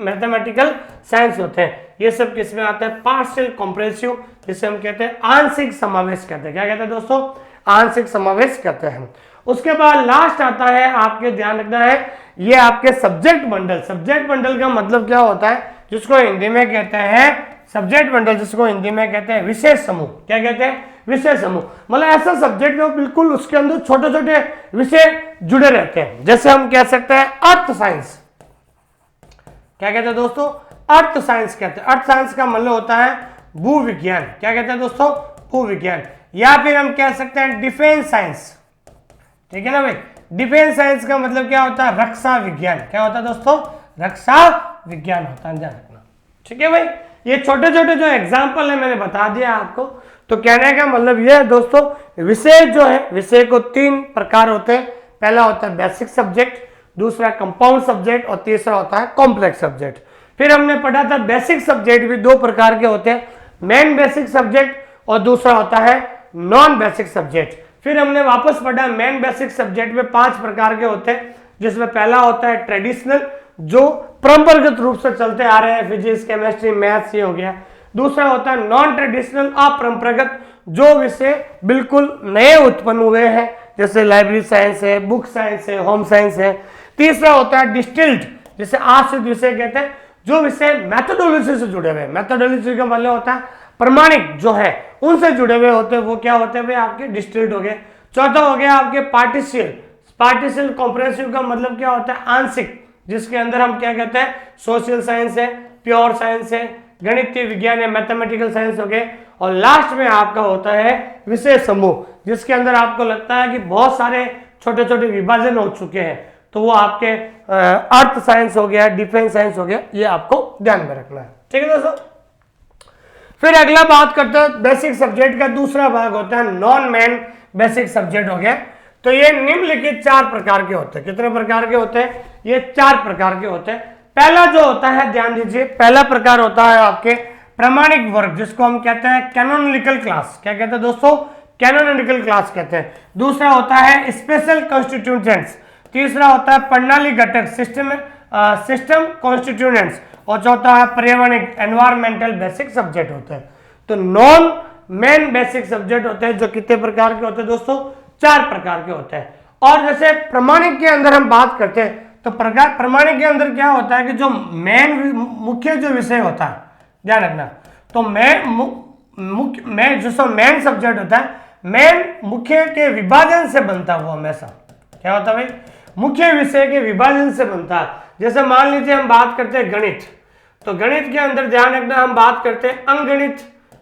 मैथमेटिकल साइंस होते हैं। ये सब किसमें आता है, पार्शियल कॉम्प्रेहेंसिव, जिसे हम कहते हैं आंशिक समावेश कहते हैं। क्या कहते हैं दोस्तों, आंशिक समावेश कहते हैं। उसके बाद लास्ट आता है, आपके ध्यान रखना है, ये आपके सब्जेक्ट बंडल। सब्जेक्ट बंडल का मतलब क्या होता है, जिसको हिंदी में कहते हैं सब्जेक्ट बंडल, जिसको हिंदी में कहते हैं विशेष समूह। क्या कहते हैं, विशेष समूह। मतलब ऐसा सब्जेक्ट जो बिल्कुल उसके अंदर छोटे छोटे विषय जुड़े रहते हैं। जैसे हम कह सकते हैं अर्थ साइंस। क्या कहते हैं दोस्तों, अर्थ साइंस कहते हैं। अर्थ साइंस का मतलब होता है भू विज्ञान। क्या कहते हैं दोस्तों, भू विज्ञान। या फिर हम कह सकते हैं डिफेंस साइंस। ठीक है ना भाई, डिफेंस साइंस का मतलब क्या होता है, रक्षा विज्ञान। क्या होता है दोस्तों, रक्षा विज्ञान होता है, ध्यान रखना। ठीक है भाई, ये छोटे छोटे जो एग्जाम्पल है मैंने बता दिया आपको। तो कहने का मतलब ये है दोस्तों, विषय जो है, विषय को 3 प्रकार होते हैं। पहला होता है बेसिक सब्जेक्ट, दूसरा कंपाउंड सब्जेक्ट और तीसरा होता है कॉम्प्लेक्स सब्जेक्ट। फिर हमने पढ़ा था बेसिक सब्जेक्ट भी दो प्रकार के होते हैं, मेन बेसिक सब्जेक्ट और दूसरा होता है नॉन बेसिक सब्जेक्ट। फिर हमने वापस पढ़ा मेन बेसिक सब्जेक्ट में 5 प्रकार के होते हैं, जिसमें पहला होता है ट्रेडिशनल, जो परंपरागत रूप से चलते आ रहे हैं, फिजिक्स केमिस्ट्री मैथ्स ये हो गया। दूसरा होता है नॉन ट्रेडिशनल, अपरंपरागत, जो विषय बिल्कुल नए उत्पन्न हुए हैं, जैसे लाइब्रेरी साइंस है, बुक साइंस है, होम साइंस है। तीसरा होता है डिस्टिल्ड, जिसे आश्रित विषय कहते हैं, जो विषय मेथोडोलॉजी से जुड़े हुए हैं। मेथोडोलॉजी का मतलब होता है प्रमाणिक जो है उनसे जुड़े हुए होते हैं, वो क्या होते हैं भाई आपके डिस्टिल्ड हो गए। चौथा हो गया आपके पार्टिशियल। पार्टिशियल कॉम्प्रिहेंसिव का मतलब क्या होता है आंशिक, जिसके अंदर हम क्या कहते हैं सोशल साइंस है, प्योर साइंस है, गणितीय विज्ञान या मैथमेटिकल साइंस हो गए। और लास्ट में आपका होता है विषय समूह, जिसके अंदर आपको लगता है कि बहुत सारे छोटे छोटे विभाजन हो चुके हैं, तो वो आपके अर्थ साइंस हो गया, डिफेंस साइंस हो गया, ये आपको ध्यान में रखना है। ठीक है दोस्तों। फिर अगला बात करते हैं बेसिक सब्जेक्ट का दूसरा भाग होता है नॉन मेन बेसिक सब्जेक्ट हो गया। तो ये निम्नलिखित 4 प्रकार के होते हैं। कितने प्रकार के होते हैं? ये 4 प्रकार के होते हैं। पहला जो होता है, ध्यान दीजिए, पहला प्रकार होता है आपके प्रमाणिक वर्ग, जिसको हम कहते हैं कैनोनिकल क्लास। क्या कहते हैं दोस्तों? कैनोनिकल क्लास कहते हैं। दूसरा होता है स्पेशल कॉन्स्टिट्यूएंट्स। तीसरा होता है प्रणाली घटक, सिस्टम कॉन्स्टिट्यूएंट्स। और चौथा है पर्यावरणिक एनवायरमेंटल बेसिक सब्जेक्ट होते हैं। तो नॉन मेन बेसिक सब्जेक्ट होते हैं, जो कितने प्रकार के होते हैं दोस्तों? 4 प्रकार के होते हैं। और जैसे प्रमाणिक के अंदर हम बात करते हैं, तो प्रमाणिक के अंदर क्या होता है कि जो मेन मुख्य जो विषय होता है, ध्यान रखना, तो जो मेन सब्जेक्ट होता है, मेन मुख्य के विभाजन से बनता है। वो हमेशा क्या होता है भाई? मुख्य विषय के विभाजन से बनता है। जैसे मान लीजिए हम बात करते हैं गणित, तो गणित के अंदर ध्यान रखना हम बात करते हैं अंगगणित।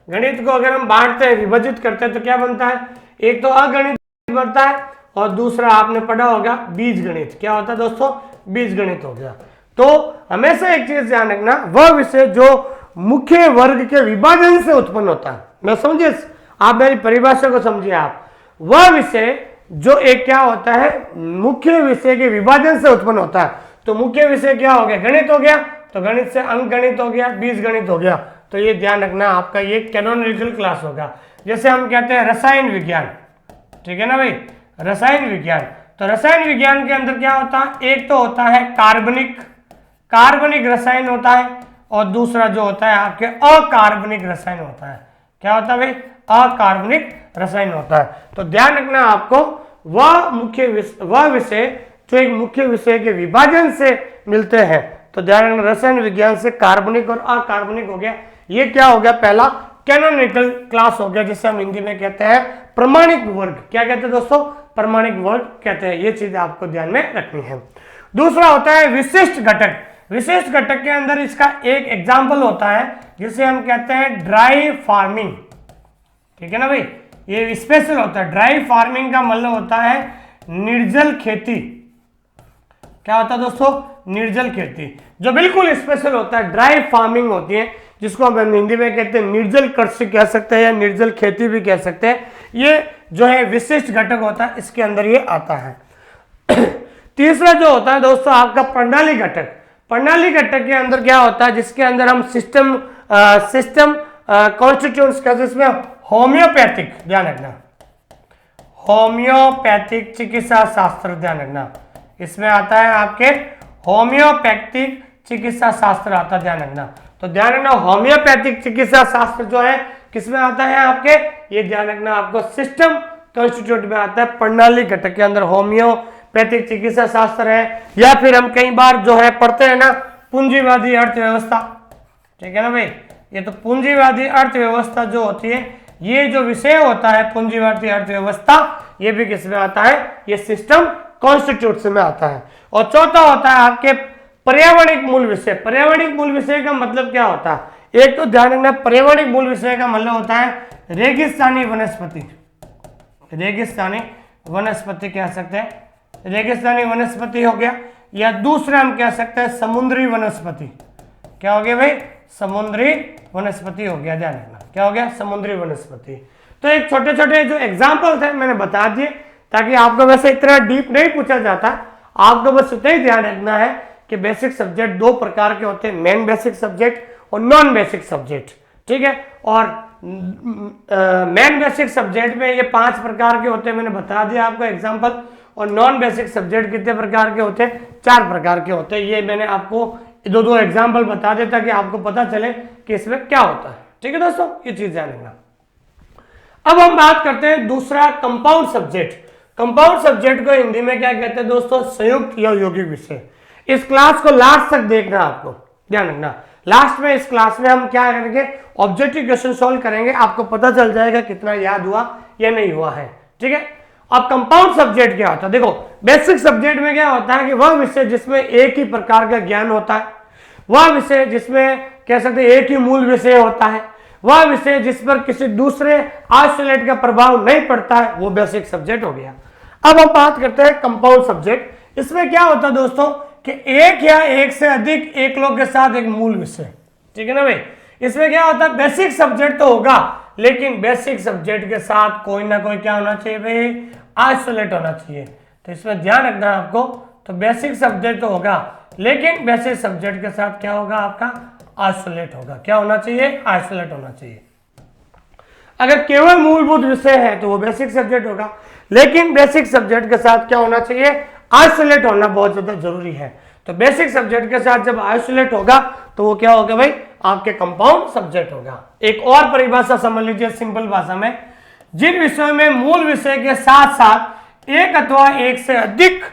गणित को अगर हम बांटते हैं, विभाजित करते हैं, तो क्या बनता है? एक तो अगणित बनता है और दूसरा आपने पढ़ा होगा बीज गणित। क्या होता है दोस्तों? बीज गणित हो गया। तो हमेशा एक चीज ध्यान रखना, वह विषय जो मुख्य वर्ग के विभाजन से उत्पन्न होता है, मैं समझिए, आप मेरी परिभाषा को समझिए आप, वह विषय जो एक क्या होता है मुख्य विषय के विभाजन से उत्पन्न होता है। तो मुख्य विषय क्या हो गया? गणित हो गया, तो गणित से अंक गणित हो गया, बीज गणित हो गया। तो ये ध्यान रखना आपका ये कैनोनिकल क्लास होगा। जैसे हम कहते हैं रसायन विज्ञान, ठीक है ना भाई, रसायन विज्ञान। तो रसायन विज्ञान के अंदर क्या होता है? एक तो होता है कार्बनिक रसायन होता है, और दूसरा जो होता है आपके अकार्बनिक रसायन होता है। क्या होता है भाई? अकार्बनिक रसायन होता है। तो ध्यान रखना आपको, वह विषय जो एक मुख्य विषय के विभाजन से मिलते हैं। तो ध्यान रखना, रसायन विज्ञान से कार्बनिक और अकार्बनिक हो गया। ये क्या हो गया? पहला कैनोनिकल क्लास हो गया, जिसे हम हिंदी में कहते हैं प्रमाणिक वर्ग। क्या कहते हैं दोस्तों? प्रमाणिक वर्ग कहते हैं। ये चीज आपको ध्यान में रखनी है। दूसरा होता है विशिष्ट घटक। विशिष्ट घटक के अंदर इसका एक एग्जाम्पल होता है, जिसे हम कहते हैं ड्राई फार्मिंग। ठीक है ना भाई, ये स्पेशल होता है। ड्राई फार्मिंग का मतलब होता है निर्जल खेती। क्या होता है दोस्तों? निर्जल खेती, जो बिल्कुल स्पेशल होता है। ड्राई फार्मिंग होती है, जिसको हम हिंदी में कहते हैं निर्जल कृषि कह सकते हैं, या निर्जल खेती भी कह सकते हैं। ये जो है विशिष्ट घटक होता है, इसके अंदर ये आता है। तीसरा जो होता है दोस्तों आपका प्रणाली घटक। प्रणाली घटक के अंदर क्या होता है? जिसके अंदर हम सिस्टम कॉन्स्टिट्यूएंट्स का, जिसमें होम्योपैथिक, ध्यान रखना, होम्योपैथिक चिकित्सा शास्त्र, ध्यान रखना, इसमें आता है आपके होम्योपैथिक चिकित्सा शास्त्र आता है, ध्यान रखना। तो ध्यान रखना, होम्योपैथिक चिकित्सा शास्त्र जो है किसमें आता है आपके? ये ध्यान रखना आपको सिस्टम कॉन्स्टिट्यूट में आता है। प्रणाली घटक के अंदर होम्योपैथिक चिकित्सा शास्त्र है, या फिर हम कई बार जो है पढ़ते हैं ना पूंजीवादी अर्थव्यवस्था। ठीक है ना भाई, ये तो पूंजीवादी अर्थव्यवस्था जो होती है, ये जो विषय होता है पूंजीवादी अर्थव्यवस्था, ये भी किसमें आता है? ये सिस्टम कॉन्स्टिट्यूट में आता है। और चौथा होता है आपके पर्यावरणिक मूल विषय। पर्यावरणिक मूल विषय का मतलब क्या होता है? एक तो ध्यान रखना, पर्यावरणिक मूल विषय का मतलब होता है रेगिस्तानी वनस्पति। रेगिस्तानी वनस्पति कह सकते हैं, रेगिस्तानी वनस्पति हो गया, या दूसरा हम कह सकते हैं समुद्री वनस्पति। क्या हो गया भाई? समुद्री वनस्पति हो गया, ध्यान रखना। क्या हो गया? समुद्री वनस्पति। तो एक छोटे छोटे जो एग्जाम्पल थे मैंने बता दिए, ताकि आपको वैसे इतना डीप नहीं पूछा जाता, आपको बस इतना ही ध्यान रखना है कि बेसिक सब्जेक्ट दो प्रकार के होते हैं, मेन बेसिक सब्जेक्ट और नॉन बेसिक सब्जेक्ट, ठीक है। और मेन बेसिक सब्जेक्ट में ये 5 प्रकार के होते हैं, मैंने बता दिया आपको एग्जांपल। और नॉन बेसिक सब्जेक्ट कितने प्रकार के होते हैं? 4 प्रकार के होते हैं। ये मैंने आपको दो एग्जांपल बता देता कि आपको पता चले कि इसमें क्या होता है, ठीक है दोस्तों, ये चीज ध्यान रखना। अब हम बात करते हैं दूसरा, कंपाउंड सब्जेक्ट। कंपाउंड सब्जेक्ट को हिंदी में क्या कहते हैं दोस्तों? संयुक्त या यौगिक विषय। इस क्लास को लास्ट तक देखना, आपको ध्यान रखना। लास्ट में इस क्लास में हम क्या करेंगे? ऑब्जेक्टिव क्वेश्चन सॉल्व करेंगे, आपको पता चल जाएगा कितना याद हुआ या नहीं हुआ है, ठीक है। अब कंपाउंड सब्जेक्ट क्या होता है? देखो, बेसिक सब्जेक्ट में क्या होता है कि वह विषय जिसमें एक ही प्रकार का ज्ञान होता है, वह विषय जिसमें कह सकते हैं एक ही मूल विषय होता है, वह विषय जिस पर किसी दूसरे आइसोलेट का प्रभाव नहीं पड़ता है, वो बेसिक सब्जेक्ट हो गया। अब हम बात करते हैं कंपाउंड सब्जेक्ट। इसमें क्या होता है दोस्तों कि एक या एक से अधिक एकलों के साथ एक मूल विषय, ठीक है ना भाई। इसमें क्या होता है? बेसिक सब्जेक्ट तो होगा, लेकिन बेसिक सब्जेक्ट के साथ कोई ना कोई क्या होना चाहिए भाई? आइसोलेट होना चाहिए। तो इसमें ध्यान रखना है आपको। तो बेसिक सब्जेक्ट तो होगा, लेकिन बेसिक सब्जेक्ट के साथ क्या होगा? आपका आइसोलेट होगा। क्या होना चाहिए? आइसोलेट होना चाहिए। अगर केवल मूलभूत विषय है तो वो बेसिक सब्जेक्ट होगा, लेकिन बेसिक सब्जेक्ट के साथ क्या होना चाहिए? आइसोलेट होना बहुत ज्यादा जरूरी है। तो बेसिक सब्जेक्ट के साथ जब आइसोलेट होगा तो वो क्या होगा भाई? आपके कंपाउंड सब्जेक्ट होगा। एक और परिभाषा समझ लीजिए सिंपल भाषा में, जिन विषयों में मूल विषय के साथ साथ एक अथवा एक से अधिक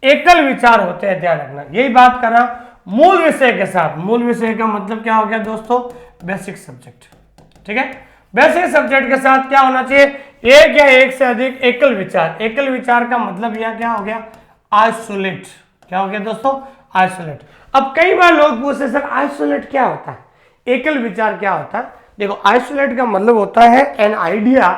एकल विचार होते हैं, ध्यान रखना, यही बात कर रहा हूं। मूल विषय के साथ, मूल विषय का मतलब क्या हो गया दोस्तों? बेसिक सब्जेक्ट, ठीक है। बेसिक सब्जेक्ट के साथ क्या होना चाहिए? एक या एक से अधिक एकल विचार। एकल विचार का मतलब यह क्या हो गया? आइसोलेट। क्या हो गया दोस्तों? आइसोलेट। अब कई बार लोग पूछते सर आइसोलेट क्या होता है, एकल विचार क्या होता है? देखो, आइसोलेट का मतलब होता है an idea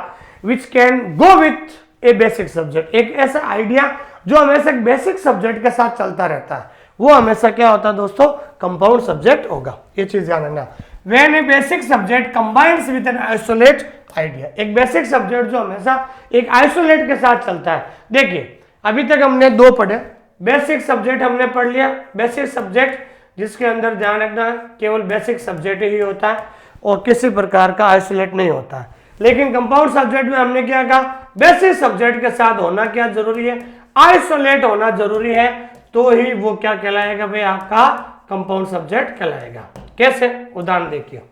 which can go with A basic subject. एक ऐसा आइडिया जो हमेशा बेसिक सब्जेक्ट के साथ चलता रहता है, वो हमेशा क्या होता है दोस्तों? कंपाउंड सब्जेक्ट होगा। ये चीज ध्यान रखना। When a basic subject combines with an isolate idea, एक बेसिक सब्जेक्ट जो हमेशा एक आइसोलेट के साथ चलता है। देखिए, अभी तक हमने 2 पढ़े। बेसिक सब्जेक्ट हमने पढ़ लिया, बेसिक सब्जेक्ट जिसके अंदर ध्यान रखना है केवल बेसिक सब्जेक्ट ही होता है और किसी प्रकार का आइसोलेट नहीं होता है। लेकिन कंपाउंड सब्जेक्ट में हमने क्या कहा? बेसिक सब्जेक्ट के साथ होना क्या जरूरी है? आइसोलेट होना जरूरी है, तो ही वो क्या कहलाएगा भाई? आपका कंपाउंड सब्जेक्ट कहलाएगा। कैसे? उदाहरण देखिए।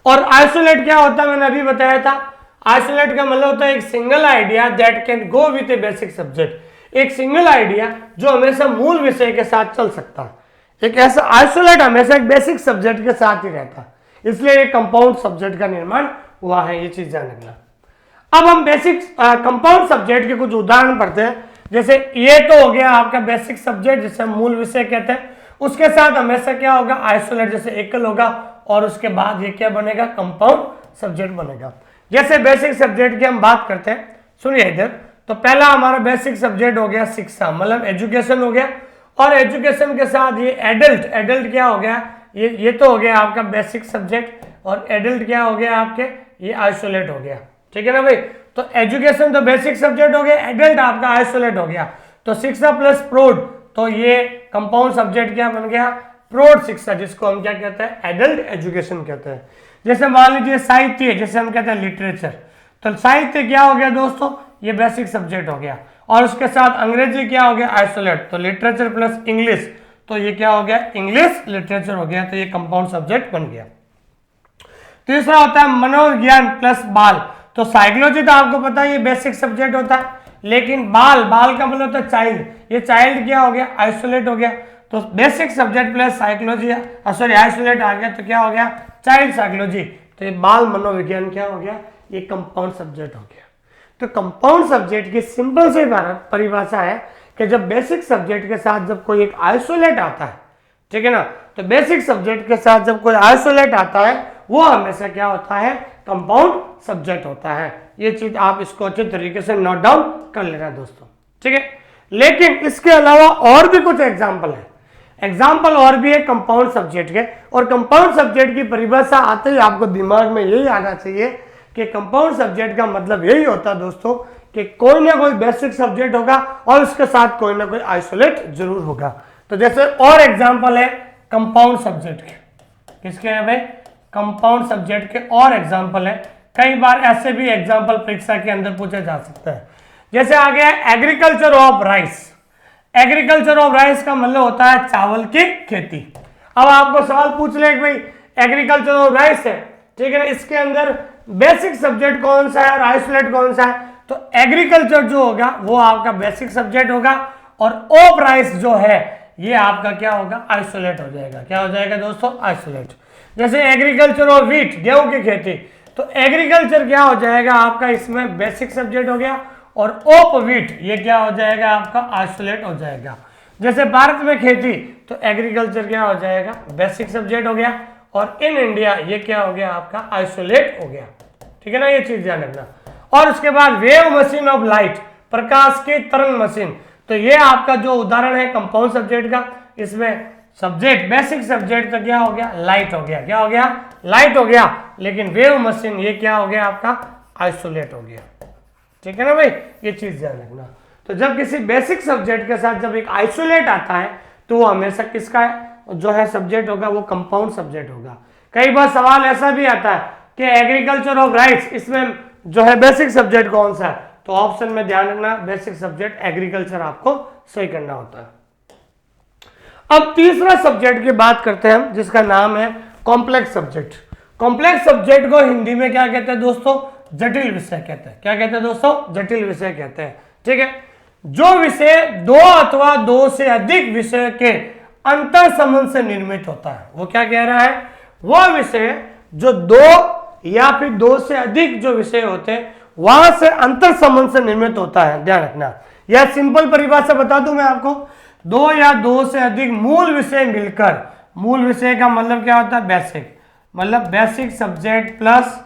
और आइसोलेट क्या होता है? मैंने अभी बताया था। आइसोलेट का मतलब होता है एक single idea that can go with A basic subject. एक सिंगल आइडिया जो हमेशा मूल विषय के साथ चल सकता है। एक ऐसा आइसोलेट हमेशा एक बेसिक सब्जेक्ट के साथ ही रहता है, इसलिए एक कंपाउंड सब्जेक्ट का निर्माण हुआ है। ये चीज ध्यान रखना। अब हम बेसिक कंपाउंड सब्जेक्ट के कुछ उदाहरण पढ़ते हैं। जैसे ये तो हो गया आपका बेसिक सब्जेक्ट जिसे हम मूल विषय कहते हैं, उसके साथ हमेशा क्या होगा? आइसोलेट, जैसे एकल होगा, और उसके बाद ये क्या बनेगा? कंपाउंड सब्जेक्ट बनेगा। जैसे बेसिक सब्जेक्ट की हम बात करते हैं, सुनिए इधर। तो पहला हमारा बेसिक सब्जेक्ट हो गया शिक्षा, मतलब एजुकेशन हो गया। और एजुकेशन के साथ ये एडल्ट, एडल्ट क्या हो गया? ये तो हो गया आपका बेसिक सब्जेक्ट, और एडल्ट क्या हो गया आपके? ये आइसोलेट हो गया, ठीक है ना भाई। तो एजुकेशन तो बेसिक सब्जेक्ट हो गया, एडल्ट आपका आइसोलेट हो गया। तो शिक्षा प्लस प्रौढ़, तो ये कंपाउंड सब्जेक्ट क्या बन गया? प्रौढ़ शिक्षा, जिसको हम क्या कहते हैं? एडल्ट एजुकेशन कहते हैं। जैसे मान लीजिए साहित्य, जैसे हम कहते हैं लिटरेचर, तो साहित्य क्या हो गया दोस्तों? ये बेसिक सब्जेक्ट हो गया। और उसके साथ अंग्रेजी क्या हो गया? आइसोलेट। तो लिटरेचर प्लस इंग्लिश, तो ये क्या हो गया? इंग्लिश लिटरेचर हो गया। तो ये कंपाउंड सब्जेक्ट बन गया। तीसरा होता है मनोविज्ञान प्लस बाल। तो साइकोलॉजी तो आपको पता है ये बेसिक सब्जेक्ट होता है, लेकिन बाल, बाल का मतलब होता है चाइल्ड, ये चाइल्ड क्या हो गया? आइसोलेट हो गया। तो basic subject plus psychology, sorry isolate आ गया, तो क्या हो गया? Child psychology. तो ये बाल मनोविज्ञान क्या हो गया? ये कंपाउंड सब्जेक्ट हो गया। तो कंपाउंड सब्जेक्ट की सिंपल से परिभाषा है कि जब बेसिक सब्जेक्ट के साथ जब कोई एक आइसोलेट आता है, ठीक है ना, तो बेसिक सब्जेक्ट के साथ जब कोई आइसोलेट आता है वो हमेशा क्या होता है? कंपाउंड सब्जेक्ट होता है। ये चीज आप इसको अच्छे तरीके से नोट डाउन कर लेना दोस्तों, ठीक है। लेकिन इसके अलावा और भी कुछ एग्जाम्पल है, एग्जाम्पल और भी है कंपाउंड सब्जेक्ट के। और कंपाउंड सब्जेक्ट की परिभाषा आते ही आपको दिमाग में यही आना चाहिए कि कंपाउंड सब्जेक्ट का मतलब यही होता है दोस्तों, कि कोई ना कोई बेसिक सब्जेक्ट होगा और उसके साथ कोई ना कोई आइसोलेट जरूर होगा। तो जैसे और एग्जांपल है कंपाउंड सब्जेक्ट के, किसके हैं भाई, कंपाउंड सब्जेक्ट के और एग्जांपल है। कई बार ऐसे भी एग्जांपल परीक्षा के अंदर पूछा जा सकता है। जैसे आ गया agriculture of rice. Agriculture of rice का मतलब होता है चावल की खेती। अब आपको सवाल पूछ ले भाई एग्रीकल्चर ऑफ राइस है, ठीक है ना, इसके अंदर बेसिक सब्जेक्ट कौन सा है और आइसोलेट कौन सा है, तो एग्रीकल्चर जो होगा वो आपका बेसिक सब्जेक्ट होगा और ऑफ राइस जो है ये आपका क्या होगा, आइसोलेट हो जाएगा। क्या हो जाएगा दोस्तों, आइसोलेट। जैसे एग्रीकल्चर ऑफ व्हीट, गेहूं की खेती, तो एग्रीकल्चर क्या हो जाएगा आपका, इसमें बेसिक सब्जेक्ट हो गया और ऑफ व्हीट ये क्या हो जाएगा आपका, आइसोलेट हो जाएगा। जैसे भारत में खेती, तो एग्रीकल्चर क्या हो जाएगा, बेसिक सब्जेक्ट हो गया और इन इंडिया ये क्या हो गया आपका, आइसोलेट हो गया। ठीक है ना, ये चीज ध्यान रखना। और उसके बाद वेव मशीन ऑफ लाइट, प्रकाश की तरंग मशीन, तो ये आपका जो उदाहरण है कंपाउंड सब्जेक्ट का, इसमें सब्जेक्ट बेसिक सब्जेक्ट तो क्या हो गया, लाइट हो गया। क्या हो गया, लाइट हो गया। लेकिन वेव मशीन ये क्या हो गया आपका, आइसोलेट हो गया। ठीक है ना भाई, ये चीज ध्यान रखना। तो जब किसी बेसिक सब्जेक्ट के साथ जब एक आइसोलेट आता है तो वो हमेशा किसका जो है सब्जेक्ट होगा, वो कंपाउंड सब्जेक्ट होगा। कई बार सवाल ऐसा भी आता है कि एग्रीकल्चर ऑफ राइस, इसमें जो है बेसिक सब्जेक्ट कौन सा है, तो ऑप्शन में ध्यान रखना बेसिक सब्जेक्ट एग्रीकल्चर आपको सही करना होता है। अब तीसरा सब्जेक्ट की बात करते हैं हम, जिसका नाम है कॉम्प्लेक्स सब्जेक्ट। कॉम्प्लेक्स सब्जेक्ट को हिंदी में क्या कहते हैं दोस्तों, जटिल विषय कहते हैं। क्या कहते हैं दोस्तों, जटिल विषय कहते हैं। ठीक है, जो विषय दो अथवा दो से अधिक विषय के अंतर संबंध से निर्मित होता है, वो क्या कह रहा है, वह विषय जो दो या फिर दो से अधिक जो विषय होते हैं वहां से अंतर संबंध से निर्मित होता है। ध्यान रखना, यह सिंपल परिभाषा बता दूं मैं आपको, दो या दो से अधिक मूल विषय मिलकर, मूल विषय का मतलब क्या होता है, बेसिक, मतलब basic subject plus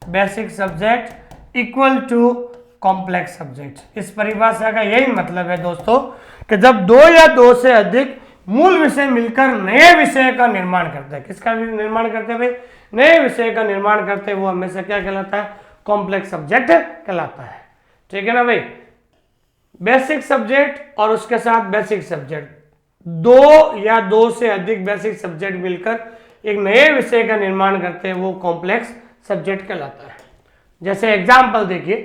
basic subject equal to complex subject. इस परिभाषा का यही मतलब है दोस्तों कि जब दो या दो से अधिक मूल विषय मिलकर नए विषय का निर्माण करते हैं, किसका निर्माण करते हैं भाई, नए विषय का निर्माण करते हैं, वो हमेशा क्या कहलाता है, कॉम्प्लेक्स सब्जेक्ट कहलाता है। ठीक है ना भाई, बेसिक सब्जेक्ट और उसके साथ बेसिक सब्जेक्ट, दो या दो से अधिक बेसिक सब्जेक्ट मिलकर एक नए विषय का निर्माण करते हैं, वो कॉम्प्लेक्स सब्जेक्ट कहलाता है। जैसे एग्जाम्पल देखिए,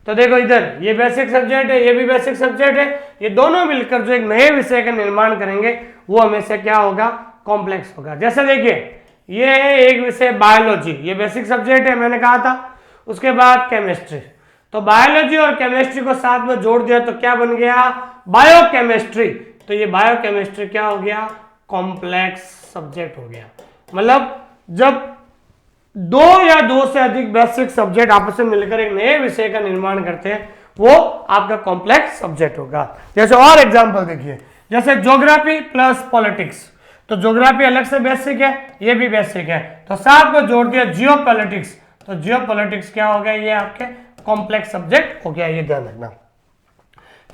तो देखो इधर ये बेसिक सब्जेक्ट है, ये भी बेसिक सब्जेक्ट है, ये दोनों मिलकर जो एक नए विषय का निर्माण करेंगे वो हमेशा क्या होगा, कॉम्प्लेक्स होगा। जैसे देखिए ये है एक विषय बायोलॉजी, ये बेसिक सब्जेक्ट है मैंने कहा था। उसके बाद केमिस्ट्री, तो बायोलॉजी और केमिस्ट्री को साथ में जोड़ दिया तो क्या बन गया, बायोकेमिस्ट्री। तो ये बायोकेमिस्ट्री क्या हो गया, कॉम्प्लेक्स सब्जेक्ट हो गया। मतलब जब दो या दो से अधिक बेसिक सब्जेक्ट आपस में मिलकर एक नए विषय का निर्माण करते हैं वो आपका कॉम्प्लेक्स सब्जेक्ट होगा। जैसे और एग्जांपल देखिए, जैसे ज्योग्राफी प्लस पॉलिटिक्स, तो ज्योग्राफी अलग से बेसिक है, ये भी बेसिक है, तो साथ में जोड़ दिया जियोपॉलिटिक्स, तो जियोपॉलिटिक्स क्या हो गया, ये आपके कॉम्प्लेक्स सब्जेक्ट हो गया, ये ध्यान रखना।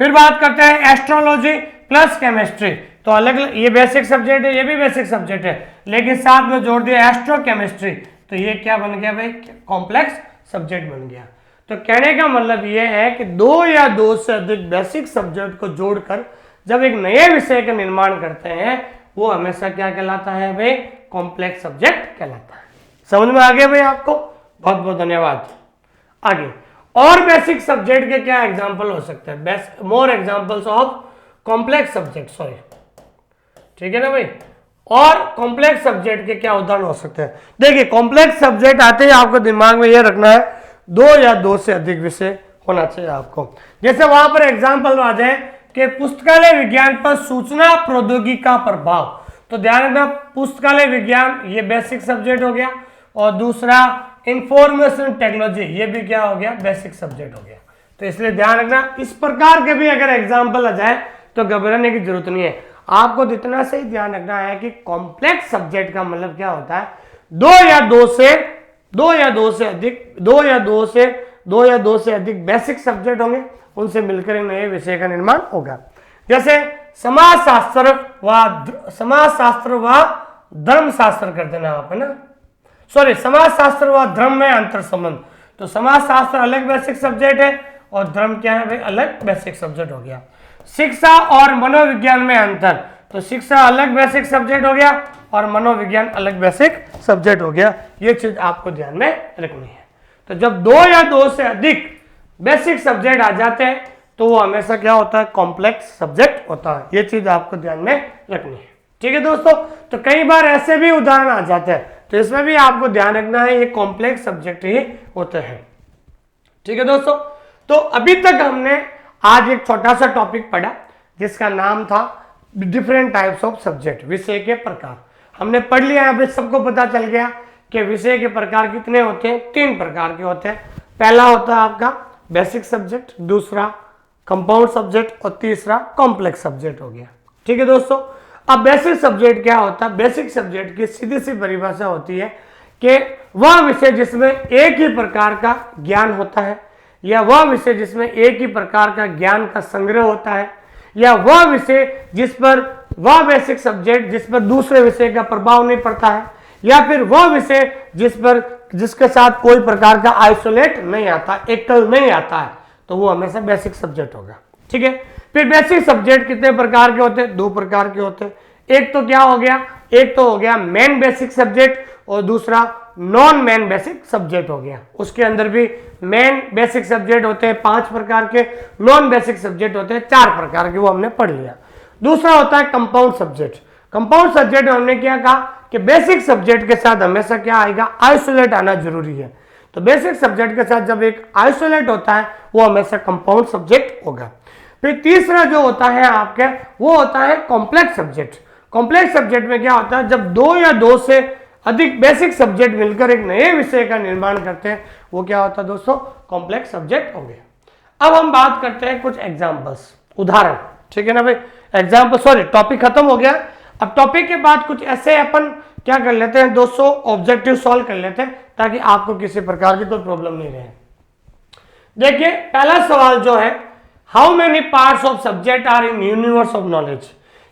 फिर बात करते हैं एस्ट्रोलॉजी प्लस केमिस्ट्री, तो अलग ये बेसिक सब्जेक्ट है, ये भी बेसिक सब्जेक्ट है, लेकिन साथ में जोड़ दिया एस्ट्रोकेमिस्ट्री, तो ये क्या बन गया भाई, कॉम्प्लेक्स सब्जेक्ट बन गया। तो कहने का मतलब ये है कि दो या दो से अधिक बेसिक सब्जेक्ट को जोड़कर जब एक नए विषय का निर्माण करते हैं वो हमेशा क्या कहलाता है भाई, कॉम्प्लेक्स सब्जेक्ट कहलाता है। समझ में आ गया भाई आपको, बहुत बहुत धन्यवाद। आगे और बेसिक सब्जेक्ट के क्या एग्जाम्पल हो सकते हैं, best more examples of complex subject, sorry, ठीक है ना भाई, और कॉम्प्लेक्स सब्जेक्ट के क्या उदाहरण हो सकते हैं। देखिए कॉम्प्लेक्स सब्जेक्ट आते ही आपको दिमाग में यह रखना है दो या दो से अधिक विषय होना चाहिए आपको। जैसे वहां पर एग्जाम्पल आ जाए कि पुस्तकालय विज्ञान पर सूचना प्रौद्योगिकी का प्रभाव, तो ध्यान रखना पुस्तकालय विज्ञान ये बेसिक सब्जेक्ट हो गया, और दूसरा इंफॉर्मेशन टेक्नोलॉजी ये भी क्या हो गया, बेसिक सब्जेक्ट हो गया। तो इसलिए ध्यान रखना इस प्रकार के भी अगर एग्जाम्पल आ जाए तो घबराने की जरूरत नहीं है, आपको इतना से ही ध्यान रखना है कि कॉम्प्लेक्स सब्जेक्ट का मतलब क्या होता है, दो या दो से अधिक बेसिक सब्जेक्ट होंगे, उनसे मिलकर एक नए विषय का निर्माण होगा। जैसे समाजशास्त्र व धर्मशास्त्र कर देना आप, है ना, सॉरी समाजशास्त्र व धर्म में अंतर संबंध, तो समाजशास्त्र अलग बेसिक सब्जेक्ट है और धर्म क्या है भाई, अलग बेसिक सब्जेक्ट हो गया। शिक्षा और मनोविज्ञान में अंतर, तो शिक्षा अलग बेसिक सब्जेक्ट हो गया और मनोविज्ञान अलग बेसिक सब्जेक्ट हो गया। ये चीज आपको ध्यान में रखनी है। तो जब 2 या 2 से अधिक बेसिक सब्जेक्ट आ जाते हैं तो वो हमेशा क्या होता है, कॉम्प्लेक्स सब्जेक्ट होता है। ये चीज आपको ध्यान में रखनी है। ठीक है दोस्तों, तो कई बार ऐसे भी उदाहरण आ जाते हैं, तो इसमें भी आपको ध्यान रखना है, ये कॉम्प्लेक्स सब्जेक्ट ही होते हैं। ठीक है दोस्तों, तो अभी तक हमने आज एक छोटा सा टॉपिक पढ़ा जिसका नाम था डिफरेंट टाइप्स ऑफ सब्जेक्ट, विषय के प्रकार। हमने पढ़ लिया, अभी सबको पता चल गया कि विषय के प्रकार कितने होते हैं, 3 प्रकार के होते हैं। पहला होता है आपका बेसिक सब्जेक्ट, दूसरा कंपाउंड सब्जेक्ट और तीसरा कॉम्प्लेक्स सब्जेक्ट हो गया। ठीक है दोस्तों, अब बेसिक सब्जेक्ट क्या होता है, बेसिक सब्जेक्ट की सीधी सी परिभाषा होती है कि वह विषय जिसमें एक ही प्रकार का ज्ञान होता है, या वह विषय जिसमें एक ही प्रकार का ज्ञान का संग्रह होता है, या वह विषय जिस पर वह बेसिक सब्जेक्ट जिस पर दूसरे विषय का प्रभाव नहीं पड़ता है, या फिर वह विषय जिसके साथ कोई प्रकार का आइसोलेट नहीं आता, एकल नहीं आता है, तो वो हमेशा बेसिक सब्जेक्ट होगा। ठीक है, फिर बेसिक सब्जेक्ट कितने प्रकार के होते हैं, 2 प्रकार के होते हैं। एक तो क्या हो गया, एक तो हो गया मेन बेसिक सब्जेक्ट और दूसरा नॉन मेन बेसिक सब्जेक्ट हो गया। उसके अंदर भी मेन बेसिक सब्जेक्ट होते हैं 5 प्रकार के, नॉन बेसिक सब्जेक्ट होते हैं 4 प्रकार के, वो हमने पढ़ लिया। दूसरा होता है कंपाउंड सब्जेक्ट। कंपाउंड सब्जेक्ट हमने क्या कहा कि बेसिक सब्जेक्ट के साथ हमेशा क्या आएगा, आइसोलेट आना जरूरी है। तो बेसिक सब्जेक्ट के साथ जब एक आइसोलेट होता है वो हमेशा कंपाउंड सब्जेक्ट होगा। फिर तीसरा जो होता है आपके, वो होता है कॉम्प्लेक्स सब्जेक्ट। कॉम्प्लेक्स सब्जेक्ट में क्या होता है, जब 2 या 2 से अधिक बेसिक सब्जेक्ट मिलकर एक नए विषय का निर्माण करते हैं, वो क्या होता है दोस्तों, कॉम्प्लेक्स सब्जेक्ट हो गया। अब हम बात करते हैं कुछ एग्जाम्पल्स, उदाहरण। ठीक है ना भाई, एग्जाम्पल, सॉरी टॉपिक खत्म हो गया। अब टॉपिक के बाद कुछ ऐसे अपन क्या कर लेते हैं दोस्तों, ऑब्जेक्टिव सॉल्व कर लेते हैं ताकि आपको किसी प्रकार की कोई प्रॉब्लम नहीं रहे। देखिए पहला सवाल जो है, how many parts of subject are in universe of knowledge,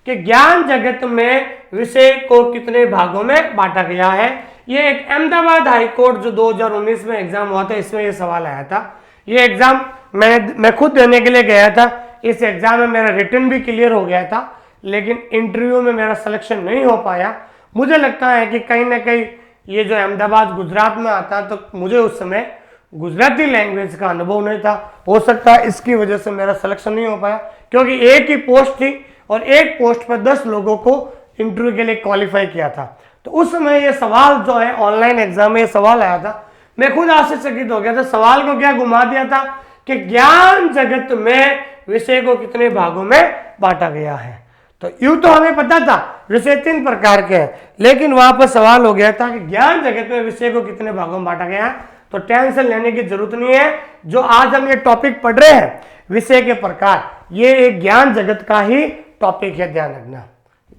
कि ज्ञान जगत में विषय को कितने भागों में बांटा गया है। ये एक अहमदाबाद हाईकोर्ट जो 2019 में एग्जाम हुआ था, इसमें ये सवाल आया था। ये एग्जाम मैं खुद देने के लिए गया था। इस एग्जाम में मेरा रिटन भी क्लियर हो गया था, लेकिन इंटरव्यू में मेरा सिलेक्शन नहीं हो पाया। मुझे लगता है कि कहीं ना कहीं ये जो अहमदाबाद गुजरात में आता, तो मुझे उस समय गुजराती लैंग्वेज का अनुभव नहीं था। हो सकता है इसकी वजह से मेरा सिलेक्शन नहीं हो पाया, क्योंकि एक ही पोस्ट थी और एक पोस्ट पर 10 लोगों को इंटरव्यू के लिए क्वालिफाई किया था। तो उस समय ये सवाल जो है, ऑनलाइन एग्जाम में ये सवाल आया था, मैं खुद आश्चर्यचकित हो गया था। सवाल को क्या घुमा दिया था कि ज्ञान जगत में विषय को कितने भागों में बांटा गया है। तो यूं तो हमें पता था विषय 3 प्रकार के हैं, लेकिन वहां पर सवाल हो गया था कि ज्ञान जगत में विषय को कितने भागों में बांटा गया है। तो टेंशन लेने की जरूरत नहीं है। जो आज हम ये टॉपिक पढ़ रहे हैं, विषय के प्रकार, ये एक ज्ञान जगत का ही टॉपिक है, ध्यान रखना।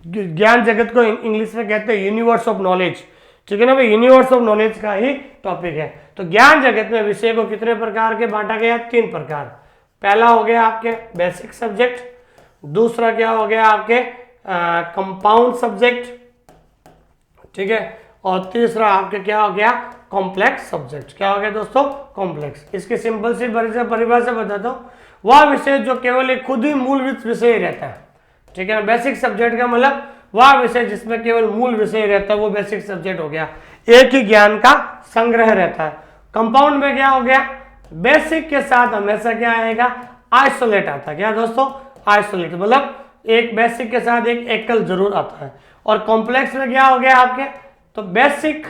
ज्ञान जगत को इंग्लिश में कहते हैं यूनिवर्स ऑफ नॉलेज। ठीक है ना भाई, यूनिवर्स ऑफ नॉलेज का ही टॉपिक है। तो ज्ञान जगत में विषय को कितने प्रकार के बांटा गया, 3 प्रकार। पहला हो गया आपके बेसिक सब्जेक्ट, दूसरा क्या हो गया आपके कंपाउंड सब्जेक्ट, ठीक है, और तीसरा आपके क्या हो गया, कॉम्प्लेक्स सब्जेक्ट। क्या हो गया दोस्तों, कॉम्प्लेक्स। इसकी सिंपल सी परिभाषा बताता हूँ, वह विषय जो केवल एक खुद ही मूल विषय रहता है। ठीक है ना, बेसिक सब्जेक्ट का मतलब वह विषय जिसमें केवल मूल विषय रहता है, वो बेसिक सब्जेक्ट हो गया, एक ही ज्ञान का संग्रह रहता है। कंपाउंड में क्या हो गया, बेसिक के साथ हमेशा क्या आएगा, आइसोलेट आता है। क्या दोस्तों, आइसोलेट, मतलब एक बेसिक के साथ एक एकल जरूर आता है। और कॉम्प्लेक्स में क्या हो गया आपके, तो बेसिक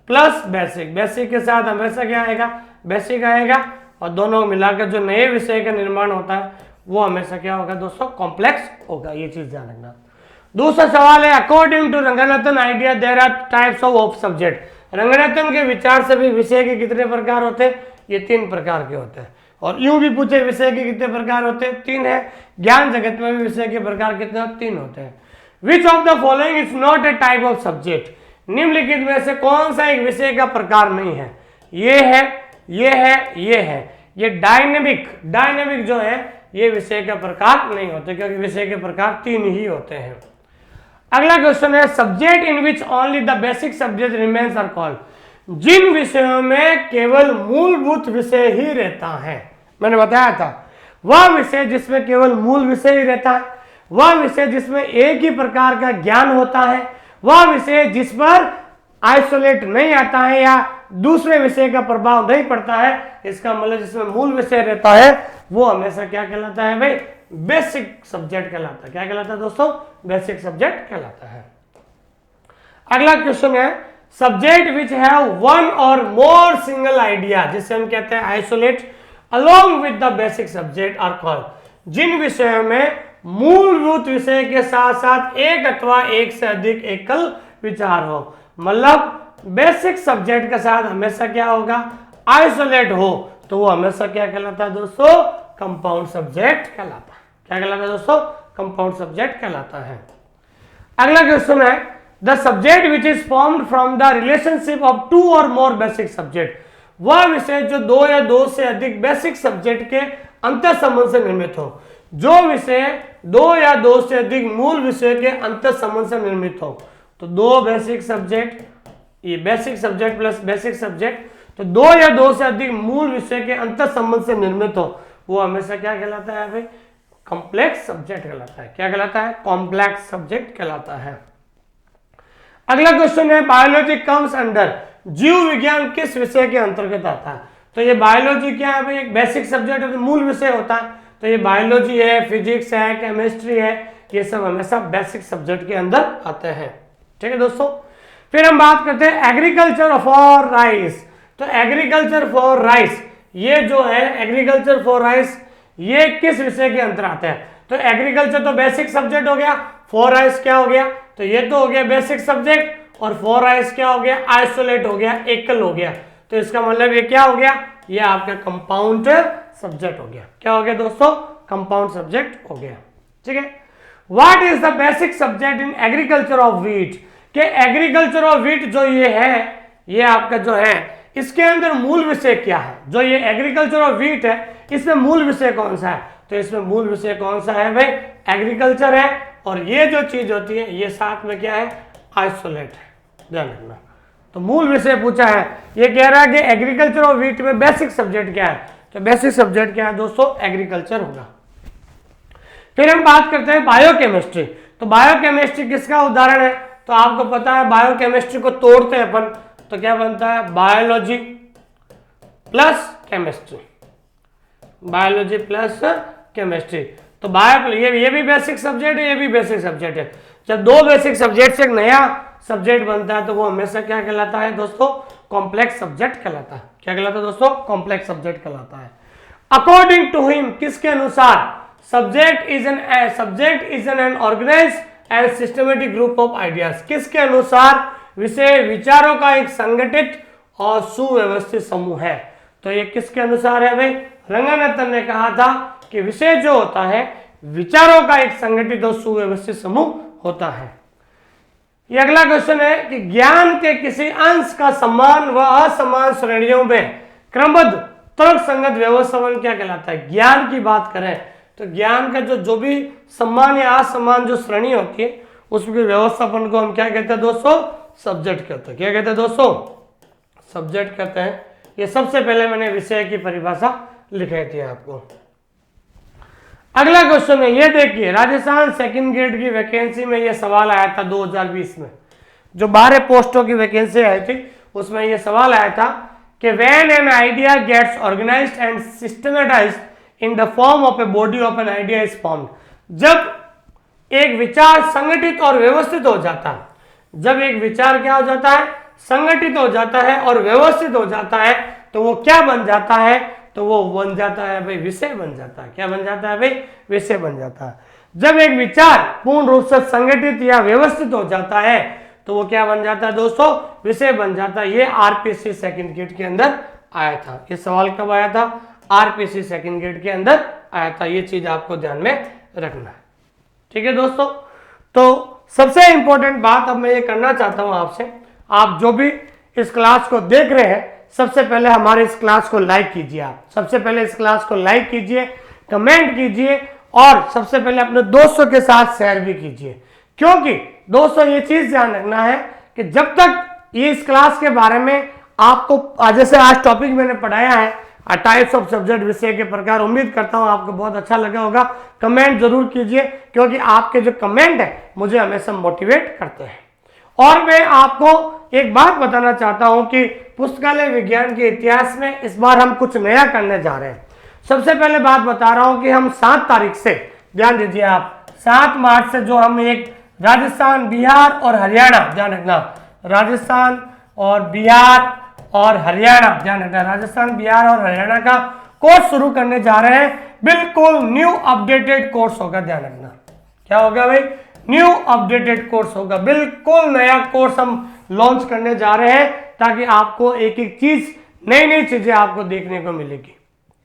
प्लस बेसिक, बेसिक के साथ हमेशा क्या आएगा, बेसिक आएगा, और दोनों मिलाकर जो नए विषय का निर्माण होता है वो हमेशा क्या होगा दोस्तों, कॉम्प्लेक्स होगा। ये चीज ध्यान रखना। दूसरा सवाल है, according to Ranganathan idea there are types of subject. Ranganathan के विचार से भी विषय के कितने प्रकार होते हैं, ये 3 प्रकार के होते हैं। और यूं भी पूछे विषय के कितने प्रकार होते हैं, 3 है। ज्ञान जगत में भी विषय के प्रकार कितने, 3 होते हैं। Which of the following is not a type of subject, निम्नलिखित में से कौन सा एक विषय का प्रकार नहीं है। ये है, ये है, ये है। ये डायनेमिक जो है ये विषय का प्रकार नहीं होते, क्योंकि विषय के प्रकार 3 ही होते हैं। अगला क्वेश्चन है, subject in which only the basic subject remains are called. जिन विषयों में केवल मूलभूत विषय ही रहता है, मैंने बताया था, वह विषय जिसमें केवल मूल विषय ही रहता है, वह विषय जिसमें एक ही प्रकार का ज्ञान होता है, वह विषय जिस पर आइसोलेट नहीं आता है या दूसरे विषय का प्रभाव नहीं पड़ता है, इसका मतलब जिसमें मूल विषय रहता है वो हमेशा क्या कहलाता है भाई, बेसिक सब्जेक्ट कहलाता है। क्या कहलाता है दोस्तों, बेसिक सब्जेक्ट कहलाता है। अगला क्वेश्चन है, सब्जेक्ट विच हैव वन और मोर सिंगल आइडिया, जिसे हम कहते हैं isolate, along with the basic subject are called, जिन विषयों में मूलभूत विषय के साथ साथ एक अथवा एक से अधिक एकल विचार हो। मतलब बेसिक सब्जेक्ट के साथ हमेशा क्या होगा, आइसोलेट हो, तो वो हमेशा क्या कहलाता है दोस्तों, कंपाउंड सब्जेक्ट कहलाता है। क्या कहलाता है दोस्तों, कंपाउंड सब्जेक्ट कहलाता है। अगला क्वेश्चन है, the subject which is formed from the relationship of two or more basic subject, वह विषय जो दो या दो से अधिक बेसिक सब्जेक्ट के अंतर संबंध से निर्मित हो। जो विषय दो या दो से अधिक मूल विषय के अंतर संबंध से निर्मित हो, तो दो बेसिक सब्जेक्ट, ये basic subject plus basic subject, तो दो या दो से अधिक मूल विषय के अंतर संबंध से निर्मित हो, वो हमेशा क्या कहलाता है भाई, कॉम्प्लेक्स सब्जेक्ट कहलाता है। क्या कहलाता है, कॉम्प्लेक्स सब्जेक्ट कहलाता है। अगला क्वेश्चन है, बायोलॉजी कम्स अंडर, जीव विज्ञान किस विषय के अंतर्गत आता है। तो ये बायोलॉजी क्या है भाई, एक बेसिक सब्जेक्ट है, तो मूल विषय होता है, तो ये बायोलॉजी है, फिजिक्स है, केमिस्ट्री है, ये सब हमेशा बेसिक सब्जेक्ट के अंदर आते हैं। ठीक है दोस्तों, फिर हम बात करते हैं एग्रीकल्चर फॉर राइस। तो एग्रीकल्चर फॉर राइस, ये जो है एग्रीकल्चर फॉर राइस, ये किस विषय के अंदर आता है। तो एग्रीकल्चर तो बेसिक सब्जेक्ट हो गया, फॉर राइस क्या हो गया, तो ये तो हो गया बेसिक सब्जेक्ट, और फॉर राइस क्या हो गया, आइसोलेट हो गया, एकल हो गया, तो इसका मतलब ये क्या हो गया, ये आपका कंपाउंड सब्जेक्ट हो गया। क्या हो गया दोस्तों, कंपाउंड सब्जेक्ट हो गया। ठीक है, what is the basic subject in agriculture of wheat, के एग्रीकल्चर ऑफ व्हीट जो ये है, ये आपका जो है, इसके अंदर मूल विषय क्या है। जो ये एग्रीकल्चर ऑफ व्हीट है, इसमें मूल विषय कौन सा है, तो इसमें मूल विषय कौन सा है भाई, एग्रीकल्चर है, और ये जो चीज होती है ये साथ में क्या है, आइसोलेट है, ध्यान रखना। तो मूल विषय पूछा है, ये कह रहा है कि एग्रीकल्चर ऑफ व्हीट में बेसिक सब्जेक्ट क्या है, तो बेसिक सब्जेक्ट क्या है दोस्तों, एग्रीकल्चर होगा। फिर हम बात करते हैं बायोकेमिस्ट्री। तो बायोकेमिस्ट्री किसका उदाहरण है, तो आपको पता है बायोकेमिस्ट्री को तोड़ते हैं अपन, तो क्या बनता है, biology plus chemistry, biology plus chemistry. तो बायो ये भी बेसिक सब्जेक्ट है, ये भी बेसिक सब्जेक्ट है। जब दो बेसिक सब्जेक्ट से एक नया सब्जेक्ट बनता है तो वो हमेशा क्या कहलाता है दोस्तों, कॉम्प्लेक्स सब्जेक्ट कहलाता है। क्या कहलाता है दोस्तों, कॉम्प्लेक्स सब्जेक्ट कहलाता है। अकॉर्डिंग टू हिम, किसके अनुसार, subject is an organised and systematic group of ideas, किसके अनुसार विषय विचारों का एक संगठित और सुव्यवस्थित समूह है। तो ये किसके अनुसार है भाई, रंगनाथन ने कहा था कि विषय जो होता है विचारों का एक संगठित और सुव्यवस्थित समूह होता है। ये अगला क्वेश्चन है कि ज्ञान के किसी अंश का समान व असमान श्रेणियों में क्रमबद्ध तर्क संगत व्यवस्थापन क्या कहलाता है। ज्ञान की बात करें तो ज्ञान का जो भी समान या असमान जो श्रेणी होती है उसके व्यवस्थापन को हम क्या कहते हैं दोस्तों, सब्जेक्ट कहते हैं। क्या कहते हैं दोस्तों, सब्जेक्ट कहते हैं। ये सबसे पहले मैंने विषय की परिभाषा लिखाई थी आपको। अगला क्वेश्चन है, ये देखिए राजस्थान सेकंड ग्रेड की वैकेंसी में ये सवाल आया था 2020 में, जो 12 पोस्टों की वैकेंसी आई थी उसमें ये सवाल आया था कि when an idea gets organised and systematised in the form of a body of an idea is formed, जब एक विचार संगठित और व्यवस्थित हो जाता है, जब एक विचार क्या हो जाता है, संगठित हो जाता है और व्यवस्थित हो जाता है, तो वो क्या बन जाता है, तो वो बन जाता है भाई विषय बन जाता है। क्या बन जाता है भाई, विषय बन जाता है। जब एक विचार पूर्ण रूप से संगठित या व्यवस्थित हो जाता है तो वो क्या बन जाता है दोस्तों, विषय बन जाता है। ये आरपीसी सेकंड ग्रेड के अंदर आया था। ये सवाल कब आया था, आरपीसी सेकंड ग्रेड के अंदर आया था। ये चीज आपको ध्यान में रखना है, ठीक है दोस्तों। तो सबसे इंपॉर्टेंट बात अब मैं ये करना चाहता हूं आपसे, आप जो भी इस क्लास को देख रहे हैं सबसे पहले हमारे इस क्लास को लाइक कीजिए। आप सबसे पहले इस क्लास को लाइक कीजिए, कमेंट कीजिए और सबसे पहले अपने दोस्तों के साथ शेयर भी कीजिए, क्योंकि दोस्तों ये चीज ध्यान रखना है कि जब तक ये इस क्लास के बारे में आपको, जैसे आज टॉपिक मैंने पढ़ाया है, टाइप्स ऑफ सब्जेक्ट, विषय के प्रकार। उम्मीद करता हूं आपको बहुत अच्छा लगा होगा। कमेंट जरूर कीजिए, क्योंकि आपके जो कमेंट है मुझे हमेशा मोटिवेट करते हैं। और मैं आपको एक बात बताना चाहता हूं कि पुस्तकालय विज्ञान के इतिहास में इस बार हम कुछ नया करने जा रहे हैं। सबसे पहले बात बता रहा हूं कि हम 7 तारीख से, ध्यान दीजिए आप, 7 मार्च से जो हम एक राजस्थान, बिहार और हरियाणा, ध्यान रखना, राजस्थान और बिहार और हरियाणा, ध्यान रखना, राजस्थान, बिहार और हरियाणा का कोर्स शुरू करने जा रहे हैं। बिल्कुल न्यू अपडेटेड कोर्स होगा, ध्यान रखना। क्या होगा भाई? न्यू अपडेटेड कोर्स होगा। बिल्कुल नया कोर्स हम लॉन्च करने जा रहे हैं, ताकि आपको एक एक चीज, नई नई चीजें आपको देखने को मिलेगी।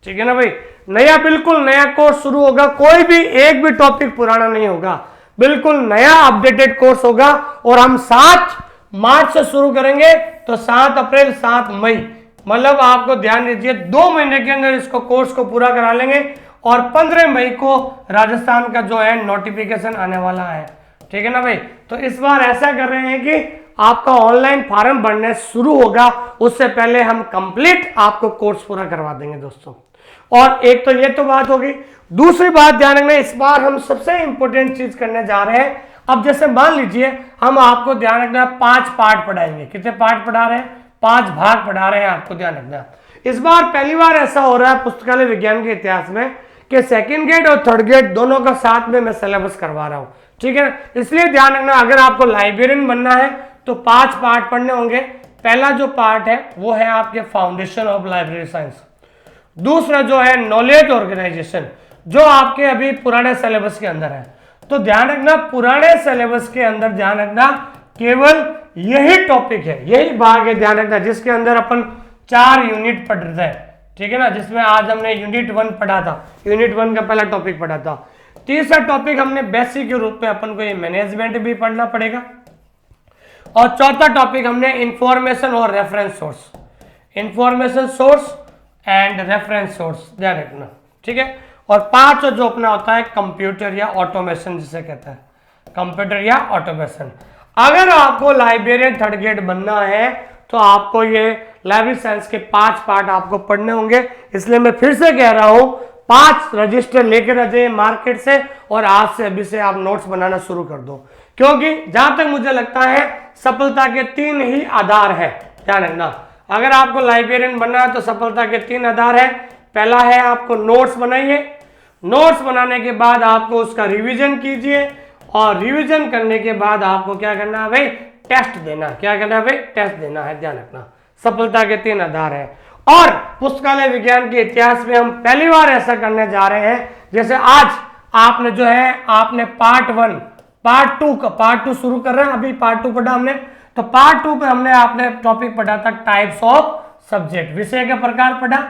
ठीक है ना भाई? नया, बिल्कुल नया कोर्स शुरू होगा। कोई भी एक भी टॉपिक पुराना नहीं होगा, बिल्कुल नया अपडेटेड कोर्स होगा। और हम 7 मार्च से शुरू करेंगे, तो 7 अप्रैल 7 मई, मतलब आपको ध्यान दीजिए 2 महीने के अंदर इसको कोर्स को पूरा करा लेंगे। और 15 मई को राजस्थान का जो है नोटिफिकेशन आने वाला है। ठीक है ना भाई? तो इस बार ऐसा कर रहे हैं कि आपका ऑनलाइन फॉर्म भरने शुरू होगा, उससे पहले हम कंप्लीट आपको कोर्स पूरा करवा देंगे दोस्तों। और एक तो ये तो बात होगी। दूसरी बात ध्यान रखना, इस बार हम सबसे इंपॉर्टेंट चीज करने जा रहे हैं। अब जैसे मान लीजिए हम आपको, ध्यान रखना, 5 पार्ट पढ़ाएंगे। कितने पार्ट पढ़ा रहे हैं? 5 भाग पढ़ा रहे हैं आपको, ध्यान रखना। इस बार पहली बार ऐसा हो रहा है पुस्तकालय विज्ञान के इतिहास में कि सेकंड ग्रेड और थर्ड ग्रेड दोनों का साथ में मैं सिलेबस करवा रहा हूं। ठीक है, इसलिए ध्यान रखना, अगर आपको लाइब्रेरियन बनना है तो 5 पार्ट पढ़ने होंगे। पहला जो पार्ट है वो है आपके फाउंडेशन ऑफ लाइब्रेरी साइंस। दूसरा जो है नॉलेज ऑर्गेनाइजेशन, जो आपके अभी पुराने सिलेबस के अंदर है। तो ध्यान रखना, पुराने सिलेबस के अंदर ध्यान रखना केवल यही टॉपिक है, यही भाग है, ध्यान रखना, जिसके अंदर अपन 4 यूनिट पढ़ रहे हैं। ठीक है ना? जिसमें आज हमने यूनिट 1 पढ़ा था, यूनिट 1 का पहला टॉपिक पढ़ा था। तीसरा टॉपिक हमने बेसिक के रूप में अपन को ये मैनेजमेंट भी पढ़ना पड़ेगा। और चौथा टॉपिक हमने इंफॉर्मेशन और reference source, information source and reference source, ध्यान रखना। ठीक है? और 5 जो अपना होता है कंप्यूटर या ऑटोमेशन, जिसे कहते हैं कंप्यूटर या ऑटोमेशन। अगर आपको लाइब्रेरियन थर्ड ग्रेड बनना है तो आपको ये लाइब्रेरी साइंस के 5 पार्ट आपको पढ़ने होंगे। इसलिए मैं फिर से कह रहा हूं, 5 रजिस्टर लेकर आ जाइए मार्केट से, और आज से अभी से आप नोट्स बनाना शुरू कर दो। क्योंकि जहां तक मुझे लगता है सफलता के 3 ही आधार है, ध्यान रखना। अगर आपको लाइब्रेरियन बनना है तो सफलता के 3 आधार है। पहला है आपको नोट्स बनाइए, नोट्स बनाने के बाद आपको उसका रिवीजन कीजिए, और रिवीजन करने के बाद आपको क्या करना है भाई? टेस्ट देना। क्या करना है भाई? टेस्ट देना है, ध्यान रखना। सफलता के 3 आधार है। और पुस्तकालय विज्ञान के इतिहास में हम पहली बार ऐसा करने जा रहे हैं, जैसे आज आपने जो है, आपने पार्ट 1, पार्ट 2 शुरू कर रहे हैं, अभी पार्ट 2 पढ़ा हमने। तो पार्ट 2 पे हमने आपने टॉपिक पढ़ा था टाइप्स ऑफ सब्जेक्ट, विषय के प्रकार पढ़ा।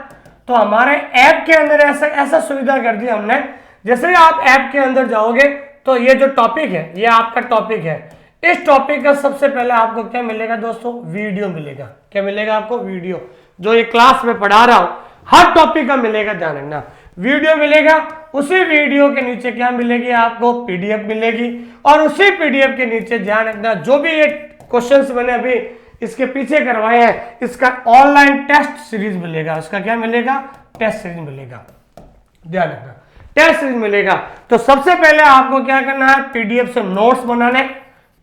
तो हमारे ऐप के अंदर ऐसा सुविधा कर दी हमने, जैसे ही आप ऐप के अंदर जाओगे तो ये जो टॉपिक है, ये आपका टॉपिक है। इस टॉपिक का सबसे पहले आपको क्या मिलेगा दोस्तों? वीडियो मिलेगा। क्या मिलेगा आपको? वीडियो। जो ये क्लास में पढ़ा रहा हूं हर टॉपिक का मिलेगा, ध्यान रखना, वीडियो मिलेगा। उसी वीडियो के नीचे क्या मिलेगी आपको? पीडीएफ मिलेगी। और उसी पीडीएफ के नीचे ध्यान रखना, जो भी ये क्वेश्चंस मैंने अभी इसके पीछे करवाए हैं, इसका ऑनलाइन टेस्ट सीरीज मिलेगा। इसका क्या मिलेगा? टेस्ट सीरीज मिलेगा, ध्यान रखना, टेस्ट सीरीज मिलेगा। तो सबसे पहले आपको क्या करना है? पीडीएफ से नोट्स बनाने।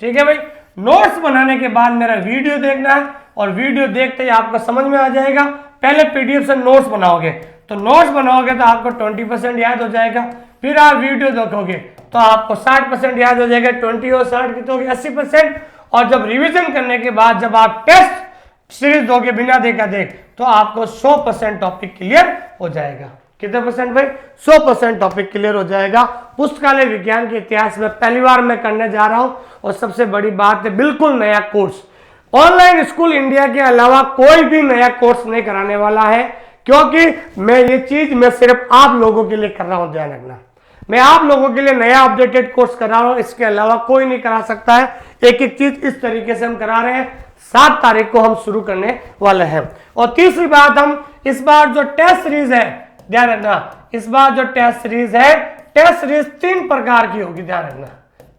ठीक है भाई? नोट्स बनाने के बाद मेरा वीडियो देखना है, और वीडियो देखते ही आपको समझ में आ जाएगा। पहले पीडीएफ से नोट्स बनाओगे, तो नोट्स बनाओगे तो आपको 20% याद हो जाएगा। फिर आप वीडियो देखोगे तो आपको 60% याद हो जाएगा। 20 और 60 कितने हो गए? 80%। और जब रिवीजन करने के बाद जब आप टेस्ट सीरीज दोगे बिना देखा देख, तो आपको 100% टॉपिक क्लियर हो जाएगा। कितने परसेंट भाई? 100% टॉपिक क्लियर हो जाएगा। पुस्तकालय विज्ञान के इतिहास में पहली बार मैं करने जा रहा हूं। और सबसे बड़ी बात है, बिल्कुल नया कोर्स। ऑनलाइन स्कूल इंडिया के अलावा कोई भी नया कोर्स नहीं कराने वाला है, क्योंकि मैं ये चीज मैं सिर्फ आप लोगों के लिए कर रहा हूं, ध्यान रखना। मैं आप लोगों के लिए नया अपडेटेड कोर्स करा रहा हूं, इसके अलावा कोई नहीं करा सकता है। एक एक चीज इस तरीके से हम करा रहे हैं। 7 तारीख को हम शुरू करने वाले हैं। और तीसरी बात, हम इस बार जो टेस्ट सीरीज है, ध्यान रखना, इस बार जो टेस्ट सीरीज है, टेस्ट सीरीज 3 प्रकार की होगी, ध्यान रखना।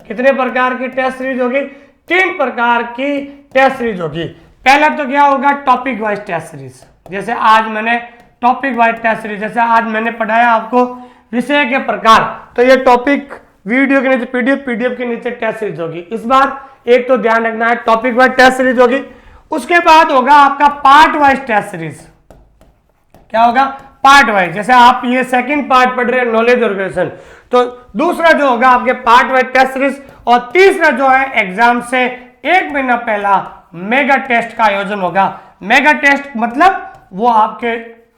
कितने प्रकार की टेस्ट सीरीज होगी? 3 प्रकार की टेस्ट सीरीज होगी। पहला तो क्या होगा? Topic wise test series. जैसे आज मैंने टॉपिक वाइज टेस्ट सीरीज। जैसे आज मैंने पढ़ाया आपको विषय के प्रकार, तो ये टॉपिक वीडियो के नीचे पीडीएफ के नीचे टेस्ट सीरीज होगी। इस बार एक तो ध्यान रखना है टॉपिक वाइज टेस्ट सीरीज होगी, उसके बाद होगा आपका पार्ट वाइज टेस्ट सीरीज। क्या होगा? Part wise. जैसे आप ये सेकंड पार्ट पढ़ रहे हैं नॉलेज ऑर्गेनाइजेशन, तो दूसरा जो होगा आपके पार्ट वाइज टेस्ट सीरीज, और तीसरा जो है एग्जाम से 1 महीना पहला मेगा टेस्ट का आयोजन होगा। मेगा टेस्ट मतलब वो आपके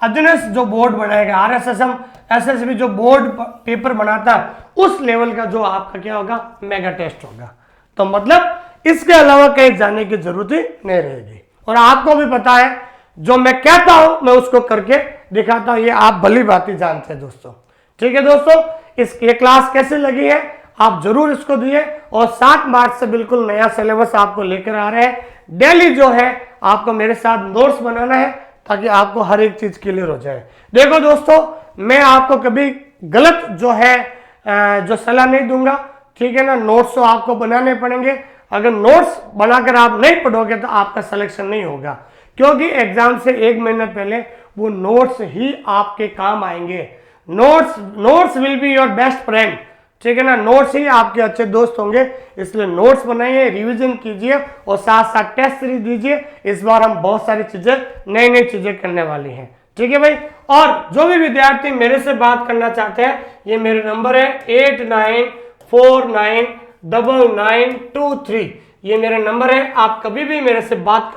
अधीनस्थ जो बोर्ड बनाएगा, आरएसएसएम एसएसबी जो बोर्ड पेपर बनाता है, उस लेवल का जो आपका क्या होगा? मेगा टेस्ट होगा। तो मतलब इसके अलावा कहीं जाने की जरूरत ही नहीं रहेगी। और आपको भी पता है जो मैं कहता हूं मैं उसको करके दिखाता हूं, ये आप भली बात ही जानते हैं दोस्तों। ठीक है दोस्तों, ये क्लास कैसे लगी है आप जरूर इसको दिए, और 7 मार्च से बिल्कुल नया सिलेबस आपको लेकर आ रहे हैं। डेली जो है आपको मेरे साथ नोट्स बनाना है ताकि आपको हर एक चीज क्लियर हो जाए। देखो दोस्तों, मैं आपको कभी गलत जो है जो सलाह नहीं दूंगा, ठीक है ना। नोट्स तो आपको बनाने पड़ेंगे, अगर नोट्स बनाकर आप नहीं पढ़ोगे तो आपका सिलेक्शन नहीं होगा, क्योंकि एग्जाम से 1 महीना पहले वो नोट्स ही आपके काम आएंगे। Notes will be your best friend, ठीक है ना। नोट्स ही आपके अच्छे दोस्त होंगे, इसलिए नोट्स बनाइए, रिवीजन कीजिए और साथ साथ टेस्ट सीरीज दीजिए। इस बार हम बहुत सारी चीजें नई चीजें करने वाली हैं, ठीक है भाई। और जो भी विद्यार्थी मेरे से बात करना चाहते हैं, ये मेरे नंबर है 89499923, ये मेरा नंबर है। आप कभी भी मेरे से बात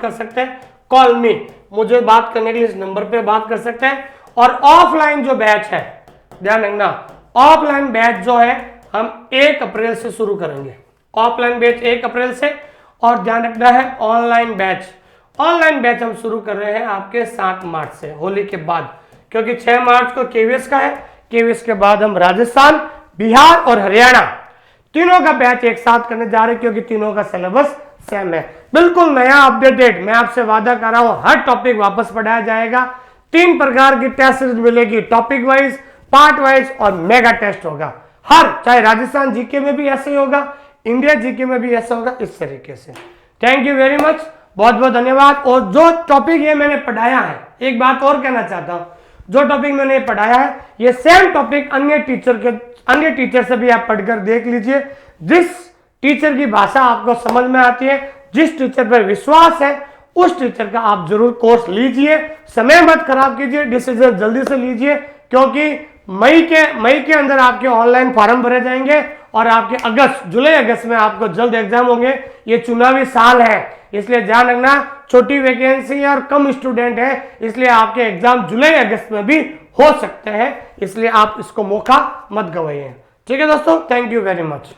कर सकते हैं। कॉल मी, मुझे बात करने के लिए इस नंबर पे बात कर सकते हैं। और ऑफलाइन जो बैच है, ध्यान रखना, ऑफलाइन बैच जो है हम 1 अप्रैल से शुरू करेंगे। ऑफलाइन बैच 1 अप्रैल से, और ध्यान रखना है ऑनलाइन बैच हम शुरू कर रहे हैं आपके 7 मार्च से, होली के बाद, क्योंकि 6 मार्च को केवीएस का है। केवीएस के बाद हम राजस्थान, बिहार और हरियाणा तीनों का बैच एक साथ करने जा रहे हैं, क्योंकि तीनों का सिलेबस सेम है, बिल्कुल नया अपडेटेड। मैं आपसे वादा कर रहा हूं हर टॉपिक वापस पढ़ाया जाएगा। 3 प्रकार की टेस्ट सीरीज मिलेगी, टॉपिक वाइज, पार्ट वाइज और मेगा टेस्ट होगा। हर, चाहे राजस्थान जीके में भी ऐसे ही होगा, इंडिया जीके में भी ऐसा होगा, इस तरीके से। थैंक यू वेरी मच, बहुत बहुत धन्यवाद। और जो टॉपिक ये मैंने पढ़ाया है, एक बात और कहना चाहता हूं, जो टॉपिक मैंने पढ़ाया है ये सेम टॉपिक अन्य टीचर से भी आप पढ़कर देख लीजिए। जिस टीचर की भाषा आपको समझ में आती है, जिस टीचर पर विश्वास है, उस टीचर का आप जरूर कोर्स लीजिए। समय मत खराब कीजिए, डिसीजन जल्दी से लीजिए, क्योंकि मई के अंदर आपके ऑनलाइन फॉर्म भरे जाएंगे और आपके जुलाई अगस्त में आपको जल्द एग्जाम होंगे। ये चुनावी साल है, इसलिए ध्यान रखना, छोटी वैकेंसी है और कम स्टूडेंट है, इसलिए आपके एग्जाम जुलाई अगस्त में भी हो सकते हैं, इसलिए आप इसको मौका मत गवाइए। ठीक है दोस्तों, थैंक यू वेरी मच।